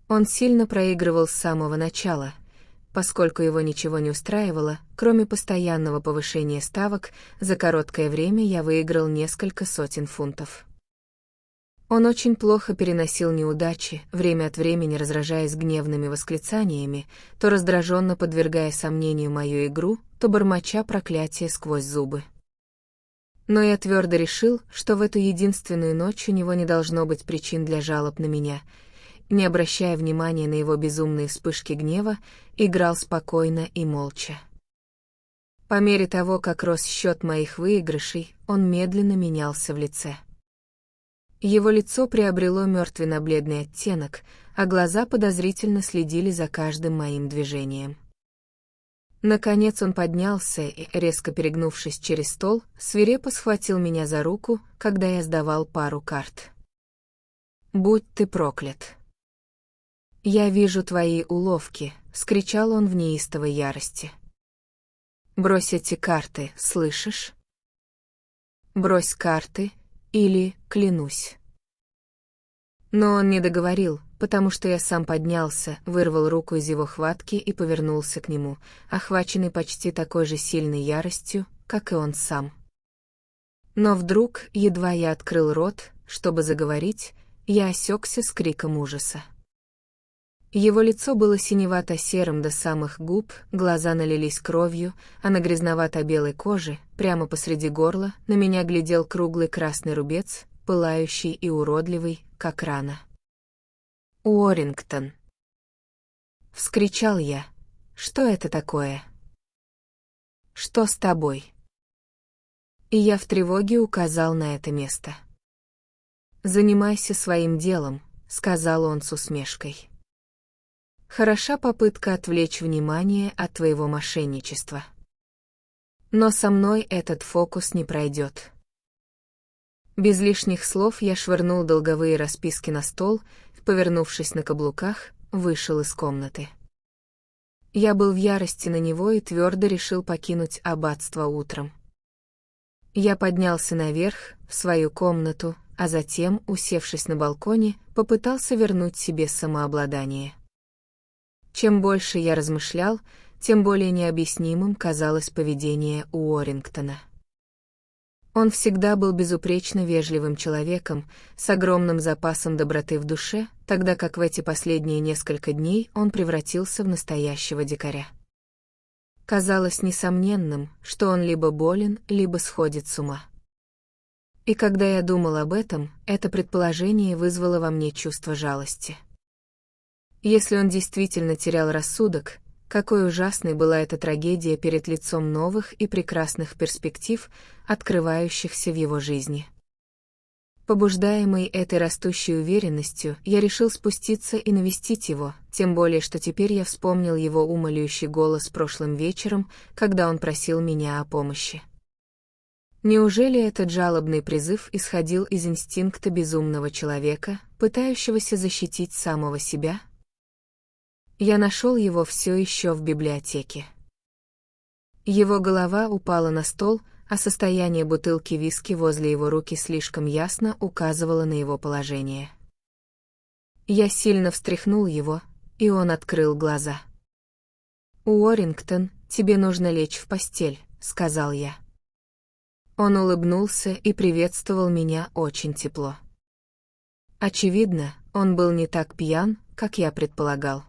Он сильно проигрывал с самого начала, поскольку его ничего не устраивало, кроме постоянного повышения ставок, за короткое время я выиграл несколько сотен фунтов. Он очень плохо переносил неудачи, время от времени разражаясь гневными восклицаниями, то раздраженно подвергая сомнению мою игру, то бормоча проклятие сквозь зубы. Но я твердо решил, что в эту единственную ночь у него не должно быть причин для жалоб на меня. Не обращая внимания на его безумные вспышки гнева, играл спокойно и молча. По мере того, как рос счет моих выигрышей, он медленно менялся в лице. Его лицо приобрело мертвенно-бледный оттенок, а глаза подозрительно следили за каждым моим движением. Наконец он поднялся и, резко перегнувшись через стол, свирепо схватил меня за руку, когда я сдавал пару карт. «Будь ты проклят!» «Я вижу твои уловки», — вскричал он в неистовой ярости. «Брось эти карты, слышишь? Брось карты, или, клянусь». Но он не договорил, потому что я сам поднялся, вырвал руку из его хватки и повернулся к нему, охваченный почти такой же сильной яростью, как и он сам. Но вдруг, едва я открыл рот, чтобы заговорить, я осекся с криком ужаса. Его лицо было синевато-серым до самых губ, глаза налились кровью, а на грязновато-белой коже, прямо посреди горла, на меня глядел круглый красный рубец, пылающий и уродливый, как рана. «Уоррингтон!» — вскричал я. «Что это такое? Что с тобой?» И я в тревоге указал на это место. «Занимайся своим делом», — сказал он с усмешкой. «Хороша попытка отвлечь внимание от твоего мошенничества. Но со мной этот фокус не пройдет». Без лишних слов я швырнул долговые расписки на стол, повернувшись на каблуках, вышел из комнаты. Я был в ярости на него и твердо решил покинуть аббатство утром. Я поднялся наверх, в свою комнату, а затем, усевшись на балконе, попытался вернуть себе самообладание. Чем больше я размышлял, тем более необъяснимым казалось поведение Уоррингтона. Он всегда был безупречно вежливым человеком, с огромным запасом доброты в душе, тогда как в эти последние несколько дней он превратился в настоящего дикаря. Казалось несомненным, что он либо болен, либо сходит с ума. И когда я думал об этом, это предположение вызвало во мне чувство жалости. Если он действительно терял рассудок, какой ужасной была эта трагедия перед лицом новых и прекрасных перспектив, открывающихся в его жизни. Побуждаемый этой растущей уверенностью, я решил спуститься и навестить его, тем более что теперь я вспомнил его умоляющий голос прошлым вечером, когда он просил меня о помощи. Неужели этот жалобный призыв исходил из инстинкта безумного человека, пытающегося защитить самого себя? Я нашел его все еще в библиотеке. Его голова упала на стол, а состояние бутылки виски возле его руки слишком ясно указывало на его положение. Я сильно встряхнул его, и он открыл глаза. «Уоррингтон, тебе нужно лечь в постель», — сказал я. Он улыбнулся и приветствовал меня очень тепло. Очевидно, он был не так пьян, как я предполагал.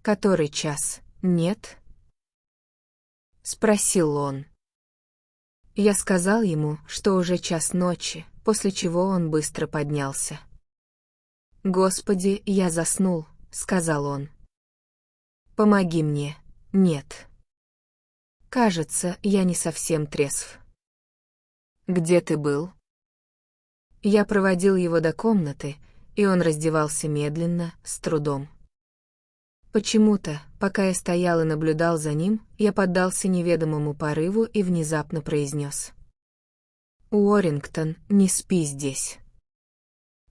«Который час, нет?» — спросил он. Я сказал ему, что уже час ночи, после чего он быстро поднялся. «Господи, я заснул», — сказал он. «Помоги мне». «Нет. Кажется, я не совсем трезв». «Где ты был?» Я проводил его до комнаты, и он раздевался медленно, с трудом. Почему-то, пока я стоял и наблюдал за ним, я поддался неведомому порыву и внезапно произнес: «Уоррингтон, не спи здесь.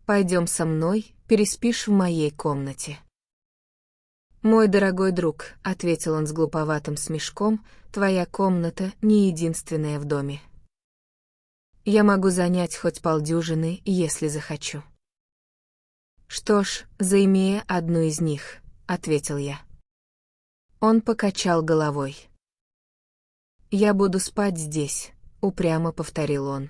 Пойдем со мной, переспишь в моей комнате». «Мой дорогой друг», — ответил он с глуповатым смешком, — «твоя комната не единственная в доме. Я могу занять хоть полдюжины, если захочу». «Что ж, займи одну из них», — ответил я. Он покачал головой. «Я буду спать здесь», — упрямо повторил он.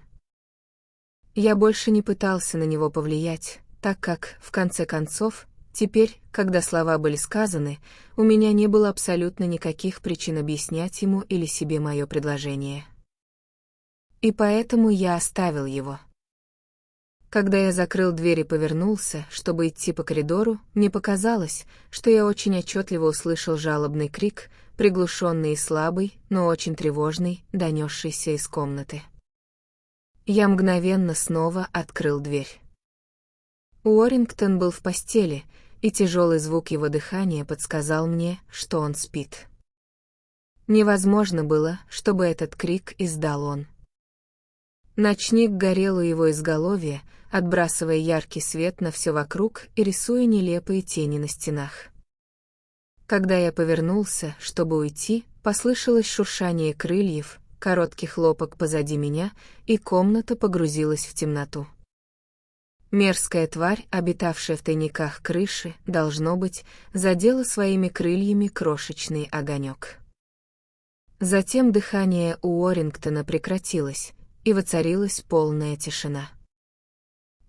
Я больше не пытался на него повлиять, так как, в конце концов, теперь, когда слова были сказаны, у меня не было абсолютно никаких причин объяснять ему или себе мое предложение. И поэтому я оставил его. Когда я закрыл дверь и повернулся, чтобы идти по коридору, мне показалось, что я очень отчетливо услышал жалобный крик, приглушенный и слабый, но очень тревожный, донесшийся из комнаты. Я мгновенно снова открыл дверь. Уоррингтон был в постели, и тяжелый звук его дыхания подсказал мне, что он спит. Невозможно было, чтобы этот крик издал он. Ночник горел у его изголовья, отбрасывая яркий свет на все вокруг и рисуя нелепые тени на стенах. Когда я повернулся, чтобы уйти, послышалось шуршание крыльев, короткий хлопок позади меня, и комната погрузилась в темноту. Мерзкая тварь, обитавшая в тайниках крыши, должно быть, задела своими крыльями крошечный огонек. Затем дыхание Уоррингтона прекратилось, и воцарилась полная тишина.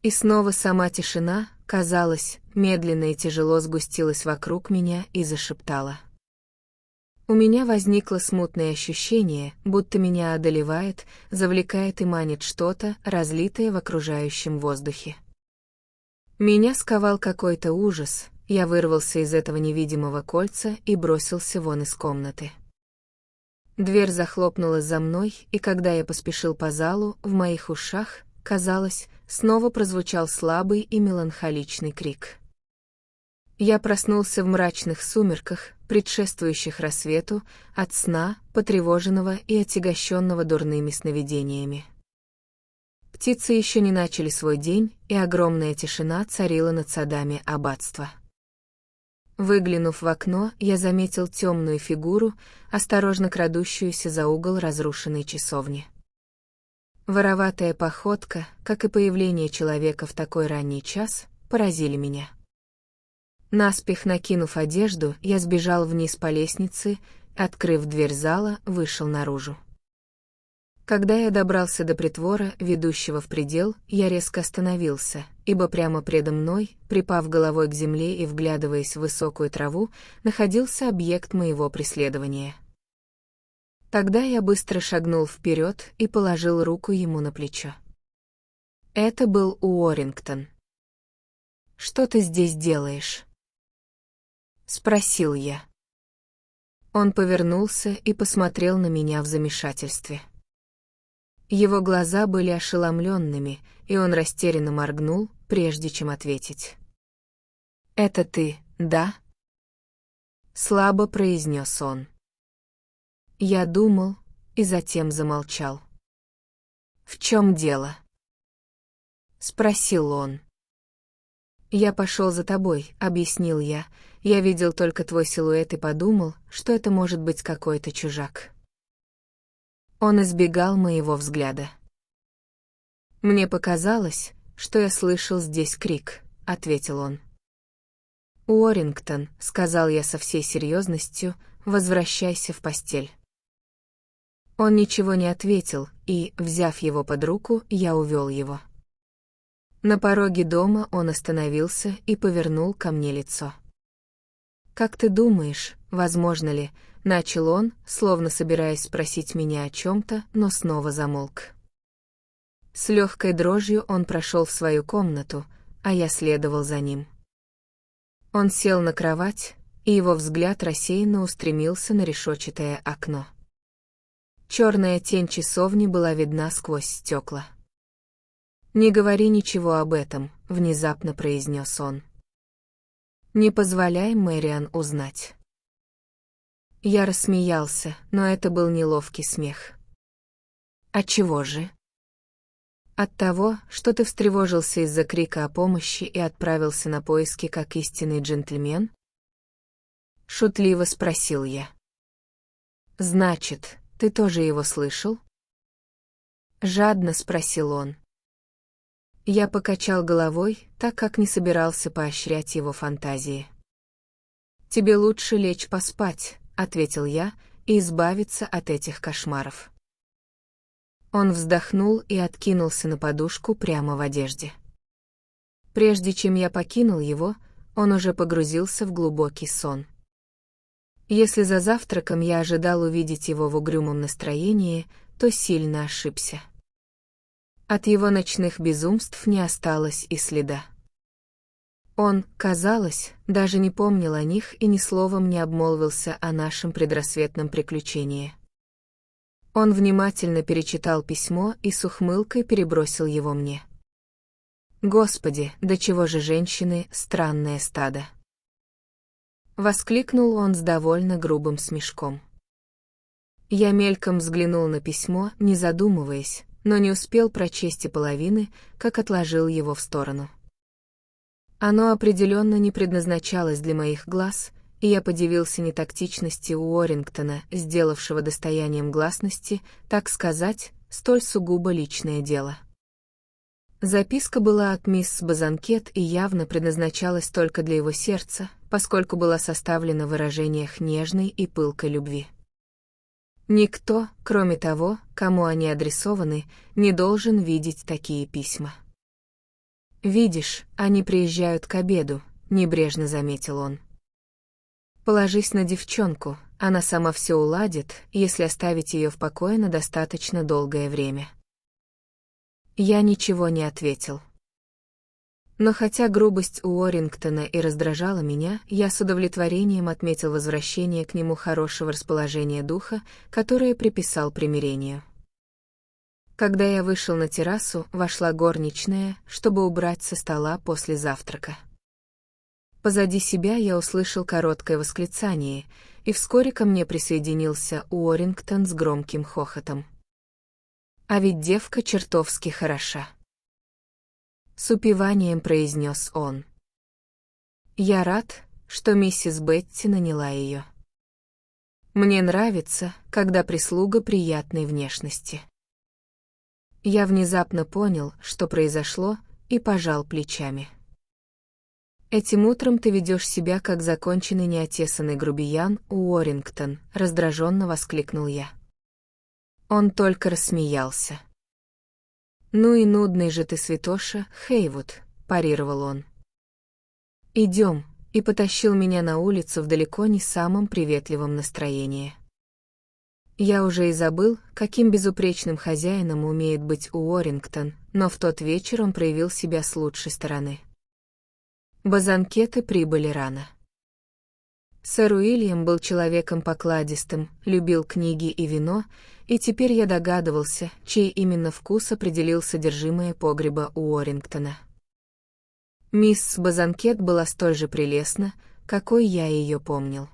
И снова сама тишина, казалось, медленно и тяжело сгустилась вокруг меня и зашептала. У меня возникло смутное ощущение, будто меня одолевает, завлекает и манит что-то, разлитое в окружающем воздухе. Меня сковал какой-то ужас, я вырвался из этого невидимого кольца и бросился вон из комнаты. Дверь захлопнулась за мной, и когда я поспешил по залу, в моих ушах, казалось, снова прозвучал слабый и меланхоличный крик. Я проснулся в мрачных сумерках, предшествующих рассвету, от сна, потревоженного и отягощенного дурными сновидениями. Птицы еще не начали свой день, и огромная тишина царила над садами аббатства. Выглянув в окно, я заметил темную фигуру, осторожно крадущуюся за угол разрушенной часовни. Вороватая походка, как и появление человека в такой ранний час, поразили меня. Наспех накинув одежду, я сбежал вниз по лестнице, открыв дверь зала, вышел наружу. Когда я добрался до притвора, ведущего в предел, я резко остановился, ибо прямо предо мной, припав головой к земле и вглядываясь в высокую траву, находился объект моего преследования. Тогда я быстро шагнул вперед и положил руку ему на плечо. Это был Уоррингтон. «Что ты здесь делаешь?» — спросил я. Он повернулся и посмотрел на меня в замешательстве. Его глаза были ошеломленными, и он растерянно моргнул, прежде чем ответить. «Это ты, да?» — слабо произнес он. Я думал, и затем замолчал. «В чем дело?» — спросил он. «Я пошел за тобой», — объяснил я. «Я видел только твой силуэт и подумал, что это может быть какой-то чужак». Он избегал моего взгляда. «Мне показалось, что я слышал здесь крик», — ответил он. «Уоррингтон», — сказал я со всей серьезностью, — «возвращайся в постель». Он ничего не ответил, и, взяв его под руку, я увел его. На пороге дома он остановился и повернул ко мне лицо. «Как ты думаешь, возможно ли?» — начал он, словно собираясь спросить меня о чем-то, но снова замолк. С легкой дрожью он прошел в свою комнату, а я следовал за ним. Он сел на кровать, и его взгляд рассеянно устремился на решетчатое окно. Черная тень часовни была видна сквозь стекла. «Не говори ничего об этом», — внезапно произнес он. «Не позволяй Мэриан узнать». Я рассмеялся, но это был неловкий смех. «Отчего же?» «От того, что ты встревожился из-за крика о помощи и отправился на поиски как истинный джентльмен?» Шутливо спросил я. «Значит, ты тоже его слышал?» Жадно спросил он. Я покачал головой, так как не собирался поощрять его фантазии. «Тебе лучше лечь поспать», — ответил я, — «и избавиться от этих кошмаров». Он вздохнул и откинулся на подушку прямо в одежде. Прежде чем я покинул его, он уже погрузился в глубокий сон. Если за завтраком я ожидал увидеть его в угрюмом настроении, то сильно ошибся. От его ночных безумств не осталось и следа. Он, казалось, даже не помнил о них и ни словом не обмолвился о нашем предрассветном приключении. Он внимательно перечитал письмо и с ухмылкой перебросил его мне. «Господи, до чего же женщины — странное стадо!» Воскликнул он с довольно грубым смешком. Я мельком взглянул на письмо, не задумываясь, но не успел прочесть и половины, как отложил его в сторону. Оно определенно не предназначалось для моих глаз, и я подивился нетактичности Уоррингтона, сделавшего достоянием гласности, так сказать, столь сугубо личное дело. Записка была от мисс Базанкет и явно предназначалась только для его сердца, поскольку была составлена в выражениях нежной и пылкой любви. Никто, кроме того, кому они адресованы, не должен видеть такие письма. «Видишь, они приезжают к обеду», — небрежно заметил он. «Положись на девчонку, она сама все уладит, если оставить ее в покое на достаточно долгое время». Я ничего не ответил. Но хотя грубость Уоррингтона и раздражала меня, я с удовлетворением отметил возвращение к нему хорошего расположения духа, которое приписал примирению. Когда я вышел на террасу, вошла горничная, чтобы убрать со стола после завтрака. Позади себя я услышал короткое восклицание, и вскоре ко мне присоединился Уоррингтон с громким хохотом. «А ведь девка чертовски хороша», — с упиванием произнес он. «Я рад, что миссис Бетти наняла ее. Мне нравится, когда прислуга приятной внешности». Я внезапно понял, что произошло, и пожал плечами. «Этим утром ты ведешь себя как законченный неотесанный грубиян, Уоррингтон», — раздраженно воскликнул я. Он только рассмеялся. «Ну и нудный же ты святоша, Хейвуд», — парировал он. «Идем», и потащил меня на улицу в далеко не самом приветливом настроении. Я уже и забыл, каким безупречным хозяином умеет быть Уоррингтон, но в тот вечер он проявил себя с лучшей стороны. Базанкеты прибыли рано. Сэр Уильям был человеком покладистым, любил книги и вино, и теперь я догадывался, чей именно вкус определил содержимое погреба Уоррингтона. Мисс Базанкет была столь же прелестна, какой я ее помнил.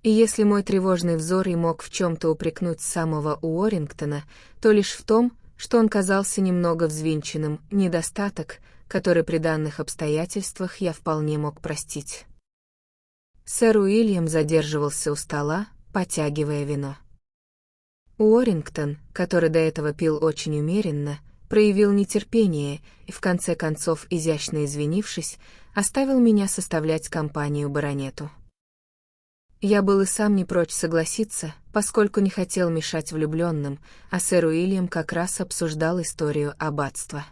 И если мой тревожный взор и мог в чем-то упрекнуть самого Уоррингтона, то лишь в том, что он казался немного взвинченным, недостаток, который при данных обстоятельствах я вполне мог простить. Сэр Уильям задерживался у стола, потягивая вино. Уоррингтон, который до этого пил очень умеренно, проявил нетерпение и, в конце концов, изящно извинившись, оставил меня составлять компанию баронету. Я был и сам не прочь согласиться, поскольку не хотел мешать влюбленным, а сэр Уильям как раз обсуждал историю аббатства.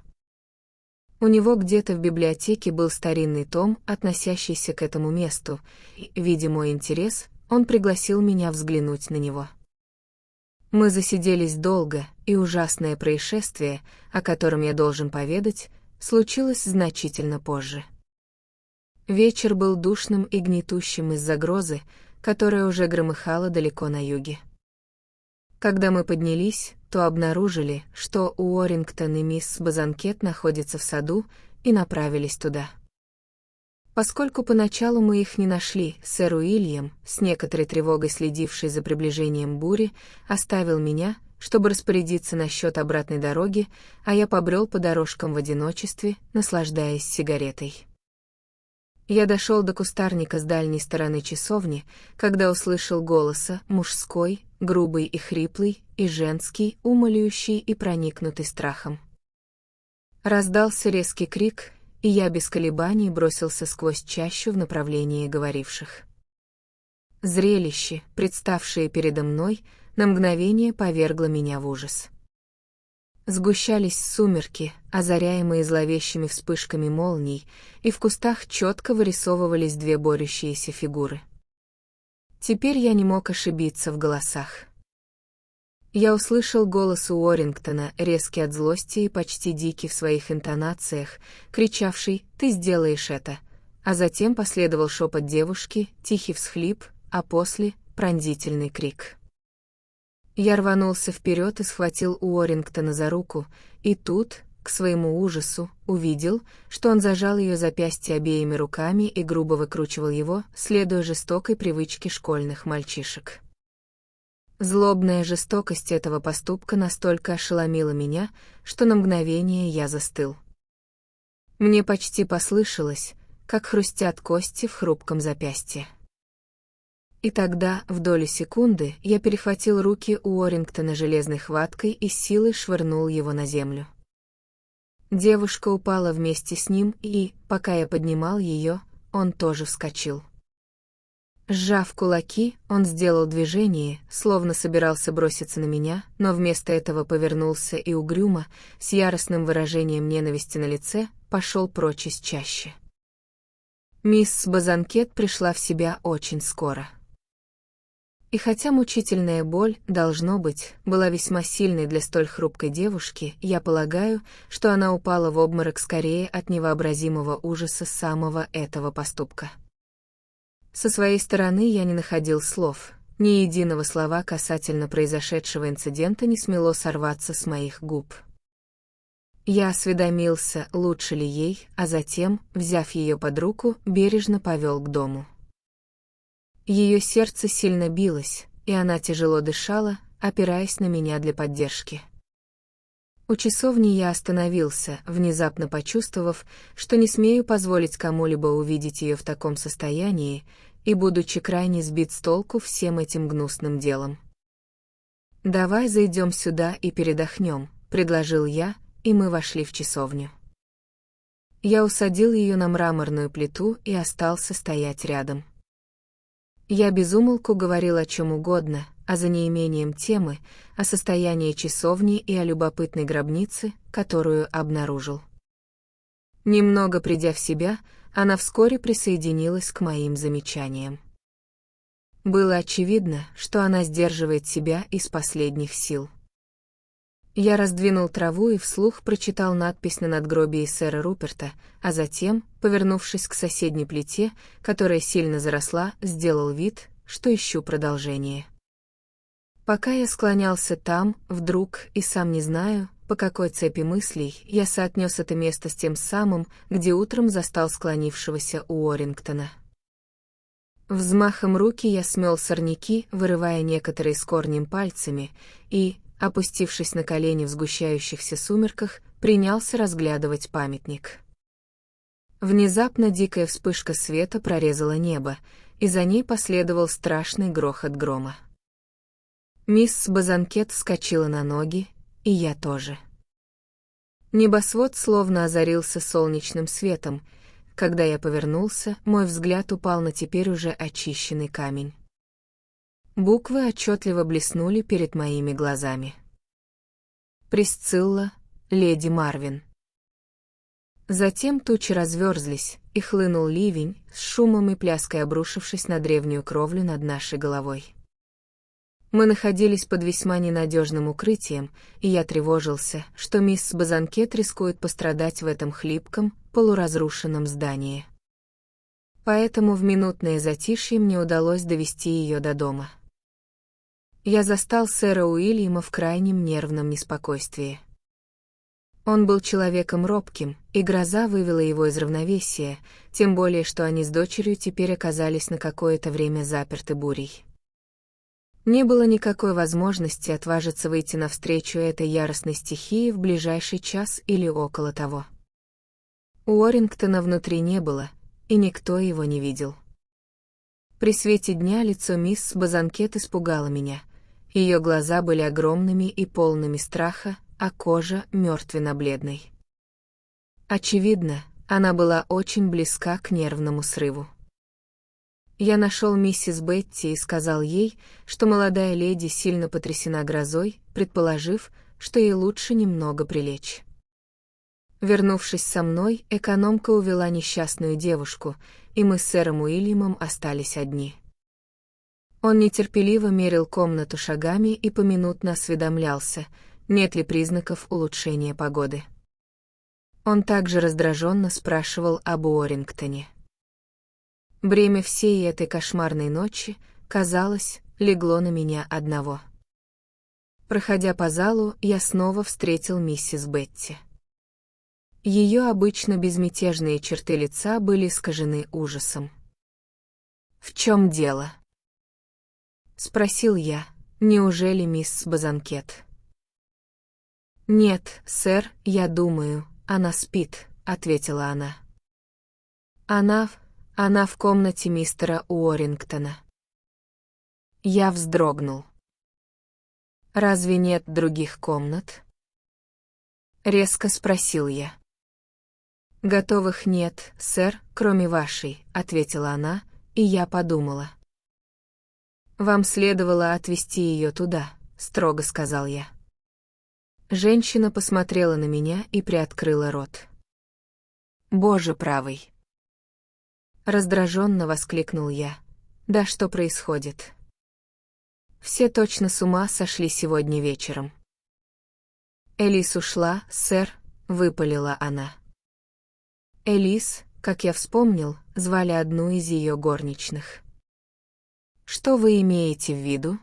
У него где-то в библиотеке был старинный том, относящийся к этому месту, и, видя мой интерес, он пригласил меня взглянуть на него. Мы засиделись долго, и ужасное происшествие, о котором я должен поведать, случилось значительно позже. Вечер был душным и гнетущим из-за грозы, которая уже громыхала далеко на юге. Когда мы поднялись, то обнаружили, что Уоррингтон и мисс Базанкет находятся в саду, и направились туда. Поскольку поначалу мы их не нашли, сэр Уильям, с некоторой тревогой следивший за приближением бури, оставил меня, чтобы распорядиться насчет обратной дороги, а я побрел по дорожкам в одиночестве, наслаждаясь сигаретой. Я дошел до кустарника с дальней стороны часовни, когда услышал голоса, мужской, грубый и хриплый, и женский, умоляющий и проникнутый страхом. Раздался резкий крик, и я без колебаний бросился сквозь чащу в направлении говоривших. Зрелище, представшее передо мной, на мгновение повергло меня в ужас. Сгущались сумерки, озаряемые зловещими вспышками молний, и в кустах четко вырисовывались две борющиеся фигуры. Теперь я не мог ошибиться в голосах. Я услышал голос Уоррингтона, резкий от злости и почти дикий в своих интонациях, кричавший «Ты сделаешь это!», а затем последовал шепот девушки, тихий всхлип, а после — пронзительный крик. Я рванулся вперед и схватил Уоррингтона за руку, и тут, к своему ужасу, увидел, что он зажал ее запястье обеими руками и грубо выкручивал его, следуя жестокой привычке школьных мальчишек. Злобная жестокость этого поступка настолько ошеломила меня, что на мгновение я застыл. Мне почти послышалось, как хрустят кости в хрупком запястье. И тогда, в долю секунды, я перехватил руки Уоррингтона железной хваткой и с силой швырнул его на землю. Девушка упала вместе с ним и, пока я поднимал ее, он тоже вскочил. Сжав кулаки, он сделал движение, словно собирался броситься на меня, но вместо этого повернулся и угрюмо, с яростным выражением ненависти на лице, пошел прочь из чащи. Мисс Базанкет пришла в себя очень скоро. И хотя мучительная боль, должно быть, была весьма сильной для столь хрупкой девушки, я полагаю, что она упала в обморок скорее от невообразимого ужаса самого этого поступка. Со своей стороны я не находил слов, ни единого слова касательно произошедшего инцидента не смело сорваться с моих губ. Я осведомился, лучше ли ей, а затем, взяв ее под руку, бережно повел к дому. Ее сердце сильно билось, и она тяжело дышала, опираясь на меня для поддержки. У часовни я остановился, внезапно почувствовав, что не смею позволить кому-либо увидеть ее в таком состоянии, и будучи крайне сбит с толку всем этим гнусным делом. «Давай зайдем сюда и передохнем», — предложил я, и мы вошли в часовню. Я усадил ее на мраморную плиту и остался стоять рядом. Я без умолку говорил о чем угодно, а за неимением темы, о состоянии часовни и о любопытной гробнице, которую обнаружил. Немного придя в себя, она вскоре присоединилась к моим замечаниям. Было очевидно, что она сдерживает себя из последних сил. Я раздвинул траву и вслух прочитал надпись на надгробии сэра Руперта, а затем, повернувшись к соседней плите, которая сильно заросла, сделал вид, что ищу продолжение. Пока я склонялся там, вдруг, и сам не знаю, по какой цепи мыслей, я соотнес это место с тем самым, где утром застал склонившегося Уоррингтона. Взмахом руки я смел сорняки, вырывая некоторые с корнем пальцами, и, опустившись на колени в сгущающихся сумерках, принялся разглядывать памятник. Внезапно дикая вспышка света прорезала небо, и за ней последовал страшный грохот грома. Мисс Базанкет вскочила на ноги, и я тоже. Небосвод словно озарился солнечным светом. Когда я повернулся, мой взгляд упал на теперь уже очищенный камень. Буквы отчетливо блеснули перед моими глазами. Присцилла, леди Марвин. Затем тучи разверзлись, и хлынул ливень, с шумом и пляской обрушившись на древнюю кровлю над нашей головой. Мы находились под весьма ненадежным укрытием, и я тревожился, что мисс Базанкет рискует пострадать в этом хлипком, полуразрушенном здании. Поэтому в минутное затишье мне удалось довести ее до дома. Я застал сэра Уильяма в крайнем нервном неспокойствии. Он был человеком робким, и гроза вывела его из равновесия, тем более что они с дочерью теперь оказались на какое-то время заперты бурей. Не было никакой возможности отважиться выйти навстречу этой яростной стихии в ближайший час или около того. Уоррингтона внутри не было, и никто его не видел. При свете дня лицо мисс Базанкет испугало меня. Ее глаза были огромными и полными страха, а кожа мертвенно-бледной. Очевидно, она была очень близка к нервному срыву. Я нашел миссис Бетти и сказал ей, что молодая леди сильно потрясена грозой, предположив, что ей лучше немного прилечь. Вернувшись со мной, экономка увела несчастную девушку, и мы с сэром Уильямом остались одни. Он нетерпеливо мерил комнату шагами и поминутно осведомлялся, нет ли признаков улучшения погоды. Он также раздраженно спрашивал об Уоррингтоне. Бремя всей этой кошмарной ночи, казалось, легло на меня одного. Проходя по залу, я снова встретил миссис Бетти. Ее обычно безмятежные черты лица были искажены ужасом. «В чем дело?» — спросил я. «Неужели мисс Базанкет?» «Нет, сэр, я думаю, она спит», — ответила она. Она в комнате мистера Уоррингтона». Я вздрогнул. «Разве нет других комнат?» — резко спросил я. «Готовых нет, сэр, кроме вашей», — ответила она, и я подумала. «Вам следовало отвезти ее туда», — строго сказал я. Женщина посмотрела на меня и приоткрыла рот. «Боже правый!» Раздраженно воскликнул я. «Да что происходит?» Все точно с ума сошли сегодня вечером. «Элис ушла, сэр», — выпалила она. Элис, как я вспомнил, звали одну из ее горничных. «Что вы имеете в виду?»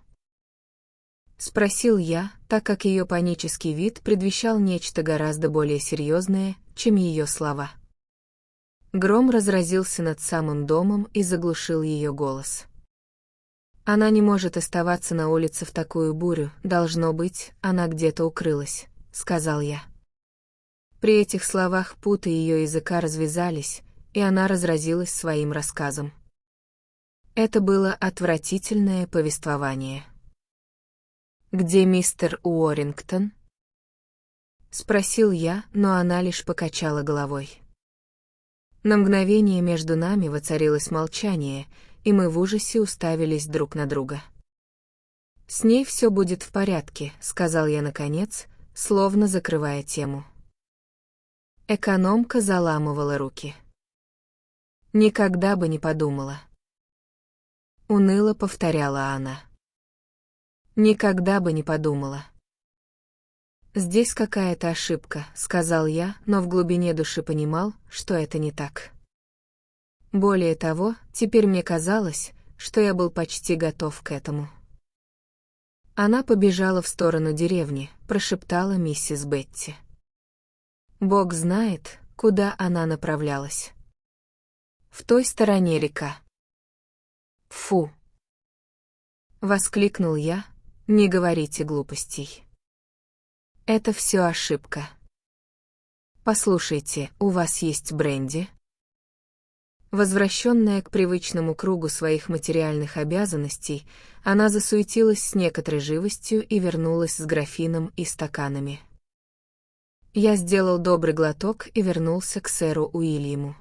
— спросил я, так как ее панический вид предвещал нечто гораздо более серьезное, чем ее слова. Гром разразился над самым домом и заглушил ее голос. «Она не может оставаться на улице в такую бурю, должно быть, она где-то укрылась», — сказал я. При этих словах путы ее языка развязались, и она разразилась своим рассказом. Это было отвратительное повествование. «Где мистер Уоррингтон?» — спросил я, но она лишь покачала головой. На мгновение между нами воцарилось молчание, и мы в ужасе уставились друг на друга. «С ней все будет в порядке», — сказал я наконец, словно закрывая тему. Экономка заламывала руки. «Никогда бы не подумала». Уныло повторяла она. «Никогда бы не подумала». «Здесь какая-то ошибка», — сказал я, но в глубине души понимал, что это не так. Более того, теперь мне казалось, что я был почти готов к этому. Она побежала в сторону деревни, прошептала миссис Бетти. Бог знает, куда она направлялась. В той стороне река. «Фу!» — воскликнул я, «не говорите глупостей. Это все ошибка. Послушайте, у вас есть бренди?» Возвращенная к привычному кругу своих материальных обязанностей, она засуетилась с некоторой живостью и вернулась с графином и стаканами. Я сделал добрый глоток и вернулся к сэру Уильяму.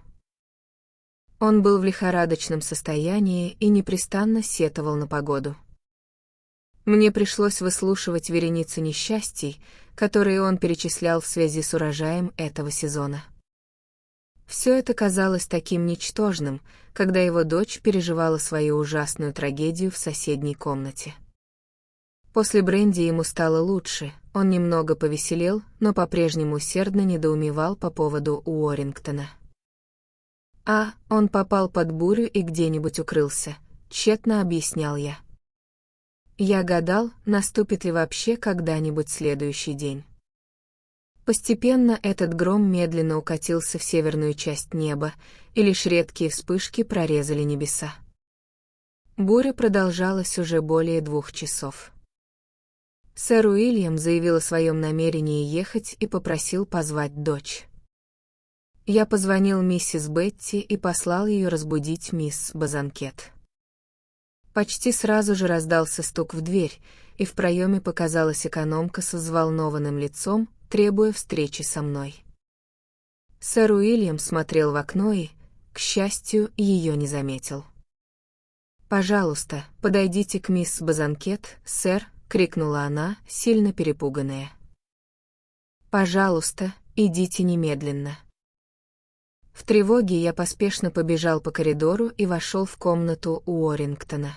Он был в лихорадочном состоянии и непрестанно сетовал на погоду. Мне пришлось выслушивать вереницу несчастий, которые он перечислял в связи с урожаем этого сезона. Все это казалось таким ничтожным, когда его дочь переживала свою ужасную трагедию в соседней комнате. После бренди ему стало лучше, он немного повеселел, но по-прежнему усердно недоумевал по поводу Уоррингтона. Он попал под бурю и где-нибудь укрылся, тщетно объяснял я. Я гадал, наступит ли вообще когда-нибудь следующий день. Постепенно этот гром медленно укатился в северную часть неба, и лишь редкие вспышки прорезали небеса. Буря продолжалась уже более 2 часов. Сэр Уильям заявил о своем намерении ехать и попросил позвать дочь. Я позвонил миссис Бетти и послал ее разбудить мисс Базанкет. Почти сразу же раздался стук в дверь, и в проеме показалась экономка со взволнованным лицом, требуя встречи со мной. Сэр Уильям смотрел в окно и, к счастью, ее не заметил. «Пожалуйста, подойдите к мисс Базанкет, сэр», — крикнула она, сильно перепуганная. Пожалуйста, идите немедленно». В тревоге я поспешно побежал по коридору и вошел в комнату Уоррингтона.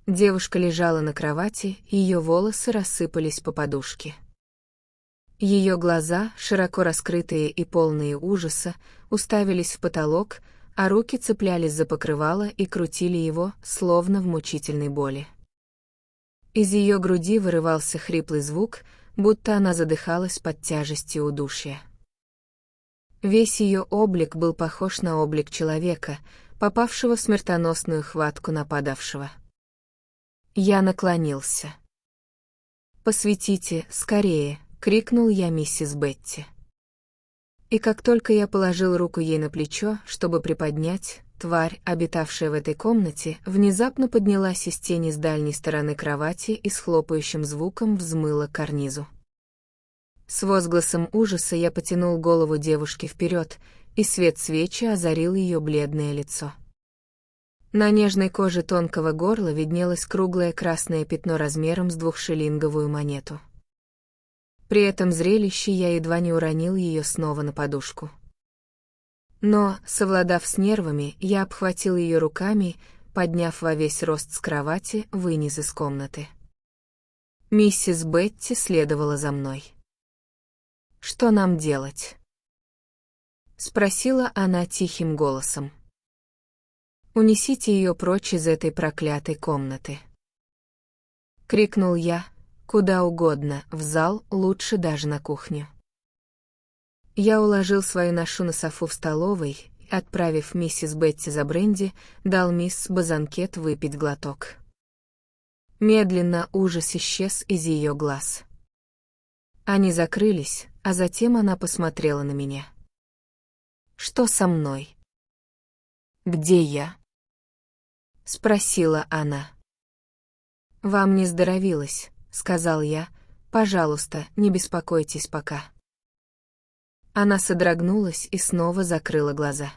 Девушка лежала на кровати, ее волосы рассыпались по подушке. Ее глаза, широко раскрытые и полные ужаса, уставились в потолок, а руки цеплялись за покрывало и крутили его, словно в мучительной боли. Из ее груди вырывался хриплый звук, будто она задыхалась под тяжестью удушья. Весь ее облик был похож на облик человека, попавшего в смертоносную хватку нападавшего. Я наклонился. «Посветите, скорее!» — крикнул я миссис Бетти. И как только я положил руку ей на плечо, чтобы приподнять, тварь, обитавшая в этой комнате, внезапно поднялась из тени с дальней стороны кровати и с хлопающим звуком взмыла к карнизу. С возгласом ужаса я потянул голову девушки вперед, и свет свечи озарил ее бледное лицо. На нежной коже тонкого горла виднелось круглое красное пятно размером с 2-шиллинговую монету. При этом зрелище я едва не уронил ее снова на подушку. Но, совладав с нервами, я обхватил ее руками, подняв во весь рост с кровати, вынес из комнаты. Миссис Бетти следовала за мной. «Что нам делать?» — спросила она тихим голосом. «Унесите ее прочь из этой проклятой комнаты!» — крикнул я, куда угодно, в зал, лучше даже на кухню. Я уложил свою ношу на софу в столовой, отправив миссис Бетти за бренди, дал мисс Базанкет выпить глоток. Медленно ужас исчез из ее глаз. Они закрылись, а затем она посмотрела на меня. «Что со мной? Где я?» — спросила она. «Вам не здоровилось», — сказал я, — «пожалуйста, не беспокойтесь пока». Она содрогнулась и снова закрыла глаза.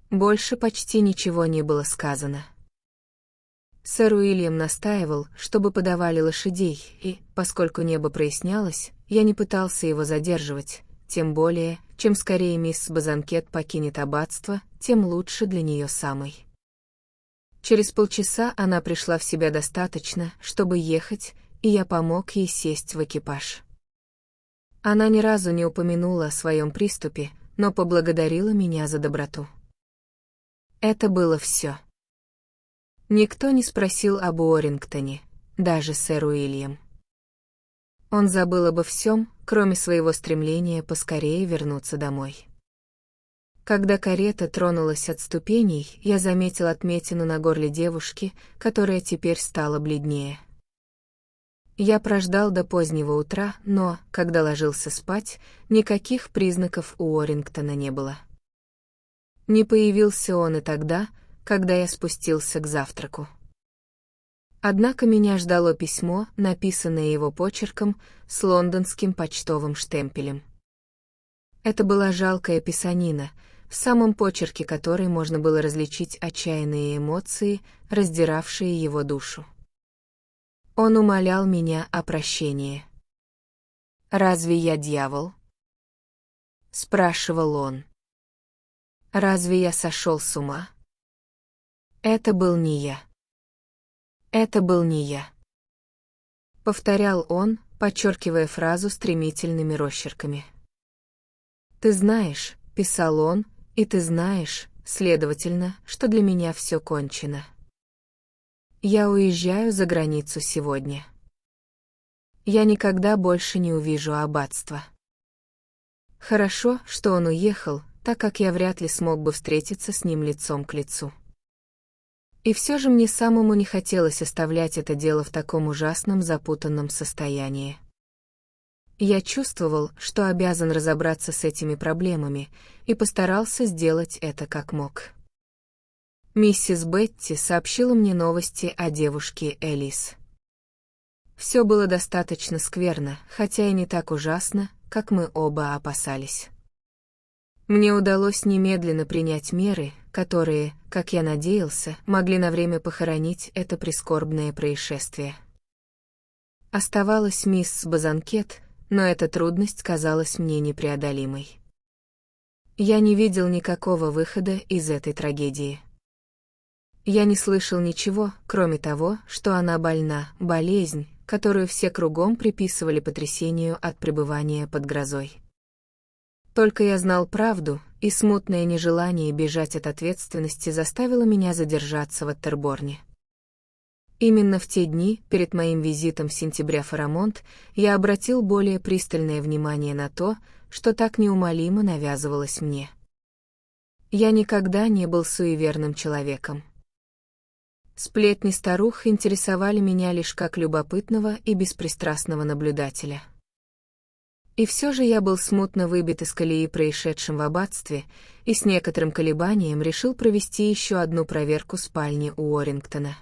Больше почти ничего не было сказано. Сэр Уильям настаивал, чтобы подавали лошадей, и, поскольку небо прояснялось, я не пытался его задерживать, тем более, чем скорее мисс Базанкет покинет аббатство, тем лучше для нее самой. Через полчаса она пришла в себя достаточно, чтобы ехать, и я помог ей сесть в экипаж. Она ни разу не упомянула о своем приступе, но поблагодарила меня за доброту. Это было все. Никто не спросил об Уоррингтоне, даже сэр Уильям. Он забыл обо всем, кроме своего стремления поскорее вернуться домой. Когда карета тронулась от ступеней, я заметил отметину на горле девушки, которая теперь стала бледнее. Я прождал до позднего утра, но, когда ложился спать, никаких признаков Уоррингтона не было. Не появился он и тогда, когда я спустился к завтраку. Однако меня ждало письмо, написанное его почерком, с лондонским почтовым штемпелем. Это была жалкая писанина, в самом почерке которой можно было различить отчаянные эмоции, раздиравшие его душу. Он умолял меня о прощении. «Разве я дьявол?» — спрашивал он. «Разве я сошел с ума?» Это был не я. Это был не я. Повторял он, подчеркивая фразу стремительными росчерками. «Ты знаешь», — писал он, — «и ты знаешь, следовательно, что для меня все кончено. Я уезжаю за границу сегодня. Я никогда больше не увижу аббатства». Хорошо, что он уехал, так как я вряд ли смог бы встретиться с ним лицом к лицу. И все же мне самому не хотелось оставлять это дело в таком ужасном запутанном состоянии. Я чувствовал, что обязан разобраться с этими проблемами, и постарался сделать это как мог. Миссис Бетти сообщила мне новости о девушке Элис. Все было достаточно скверно, хотя и не так ужасно, как мы оба опасались. Мне удалось немедленно принять меры, которые, как я надеялся, могли на время похоронить это прискорбное происшествие. Оставалась мисс Базанкет, но эта трудность казалась мне непреодолимой. Я не видел никакого выхода из этой трагедии. Я не слышал ничего, кроме того, что она больна, болезнь, которую все кругом приписывали потрясению от пребывания под грозой. Только я знал правду, и смутное нежелание бежать от ответственности заставило меня задержаться в Оттерборне. Именно в те дни, перед моим визитом в сентябре в Фарамонт, я обратил более пристальное внимание на то, что так неумолимо навязывалось мне. Я никогда не был суеверным человеком. Сплетни старух интересовали меня лишь как любопытного и беспристрастного наблюдателя. И все же я был смутно выбит из колеи происшедшим в аббатстве, и с некоторым колебанием решил провести еще одну проверку спальни у Уоррингтона.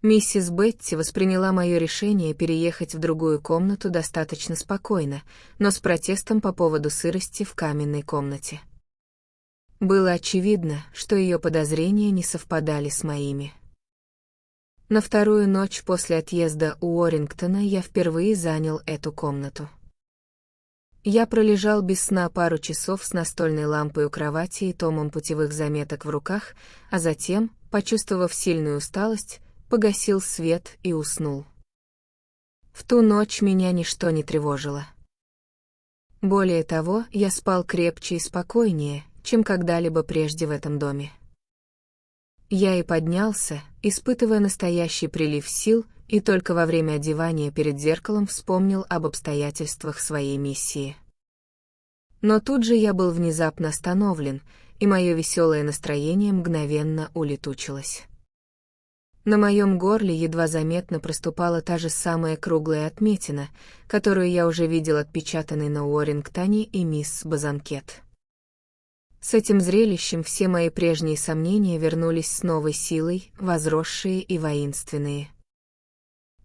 Миссис Бетти восприняла мое решение переехать в другую комнату достаточно спокойно, но с протестом по поводу сырости в каменной комнате. Было очевидно, что ее подозрения не совпадали с моими. На вторую ночь после отъезда у Уоррингтона я впервые занял эту комнату. Я пролежал без сна пару часов с настольной лампой у кровати и томом путевых заметок в руках, а затем, почувствовав сильную усталость, погасил свет и уснул. В ту ночь меня ничто не тревожило. Более того, я спал крепче и спокойнее, чем когда-либо прежде в этом доме. Я и поднялся, испытывая настоящий прилив сил, и только во время одевания перед зеркалом вспомнил об обстоятельствах своей миссии. Но тут же я был внезапно остановлен, и мое веселое настроение мгновенно улетучилось. На моем горле едва заметно проступала та же самая круглая отметина, которую я уже видел отпечатанной на Уоррингтоне и мисс Базанкет. С этим зрелищем все мои прежние сомнения вернулись с новой силой, возросшие и воинственные.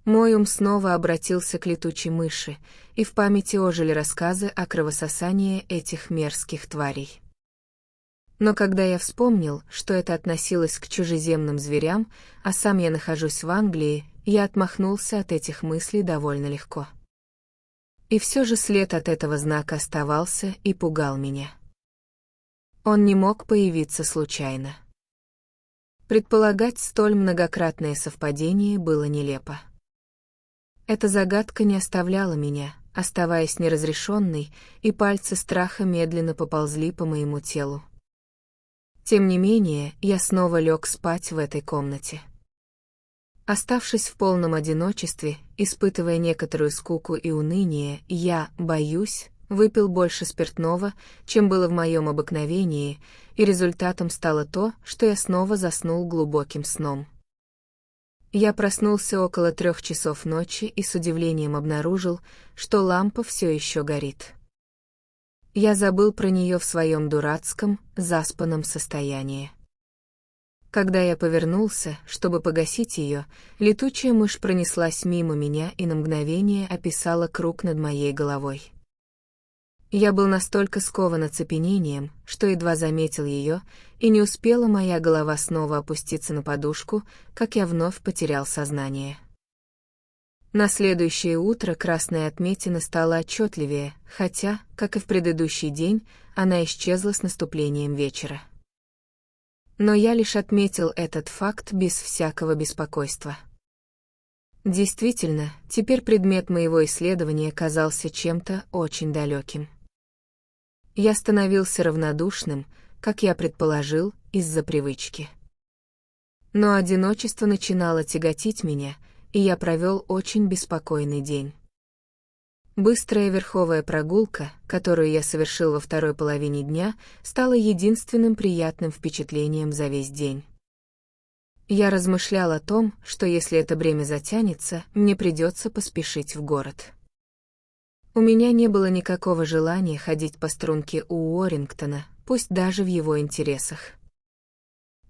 Мой ум снова обратился к летучей мыши, и в памяти ожили рассказы о кровососании этих мерзких тварей. Но когда я вспомнил, что это относилось к чужеземным зверям, а сам я нахожусь в Англии, я отмахнулся от этих мыслей довольно легко. И все же след от этого знака оставался и пугал меня. Он не мог появиться случайно. Предполагать столь многократное совпадение было нелепо. Эта загадка не оставляла меня, оставаясь неразрешенной, и пальцы страха медленно поползли по моему телу. Тем не менее, я снова лег спать в этой комнате. Оставшись в полном одиночестве, испытывая некоторую скуку и уныние, я, боюсь, выпил больше спиртного, чем было в моем обыкновении, и результатом стало то, что я снова заснул глубоким сном. Я проснулся около 3 часов ночи и с удивлением обнаружил, что лампа все еще горит. Я забыл про нее в своем дурацком, заспанном состоянии. Когда я повернулся, чтобы погасить ее, летучая мышь пронеслась мимо меня и на мгновение описала круг над моей головой. Я был настолько скован оцепенением, что едва заметил ее, и не успела моя голова снова опуститься на подушку, как я вновь потерял сознание. На следующее утро красная отметина стала отчетливее, хотя, как и в предыдущий день, она исчезла с наступлением вечера. Но я лишь отметил этот факт без всякого беспокойства. Действительно, теперь предмет моего исследования казался чем-то очень далеким. Я становился равнодушным, как я предположил, из-за привычки. Но одиночество начинало тяготить меня, и я провел очень беспокойный день. Быстрая верховая прогулка, которую я совершил во второй половине дня, стала единственным приятным впечатлением за весь день. Я размышлял о том, что если это бремя затянется, мне придется поспешить в город. У меня не было никакого желания ходить по струнке у Уоррингтона, пусть даже в его интересах.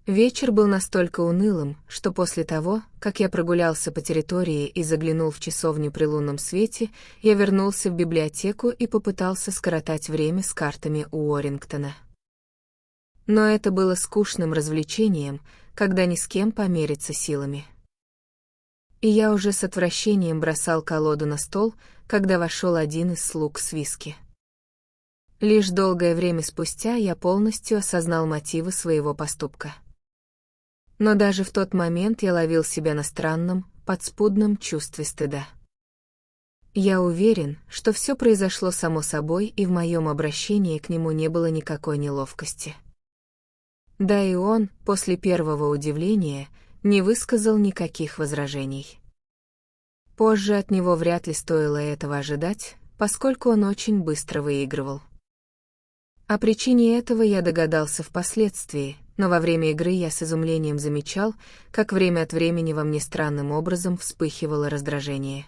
Вечер был настолько унылым, что после того, как я прогулялся по территории и заглянул в часовню при лунном свете, я вернулся в библиотеку и попытался скоротать время с картами у Уоррингтона. Но это было скучным развлечением, когда ни с кем помериться силами. И я уже с отвращением бросал колоду на стол, когда вошел один из слуг с виски. Лишь долгое время спустя я полностью осознал мотивы своего поступка. Но даже в тот момент я ловил себя на странном, подспудном чувстве стыда. Я уверен, что все произошло само собой, и в моем обращении к нему не было никакой неловкости. Да и он, после первого удивления, не высказал никаких возражений. Позже от него вряд ли стоило этого ожидать, поскольку он очень быстро выигрывал. О причине этого я догадался впоследствии, но во время игры я с изумлением замечал, как время от времени во мне странным образом вспыхивало раздражение.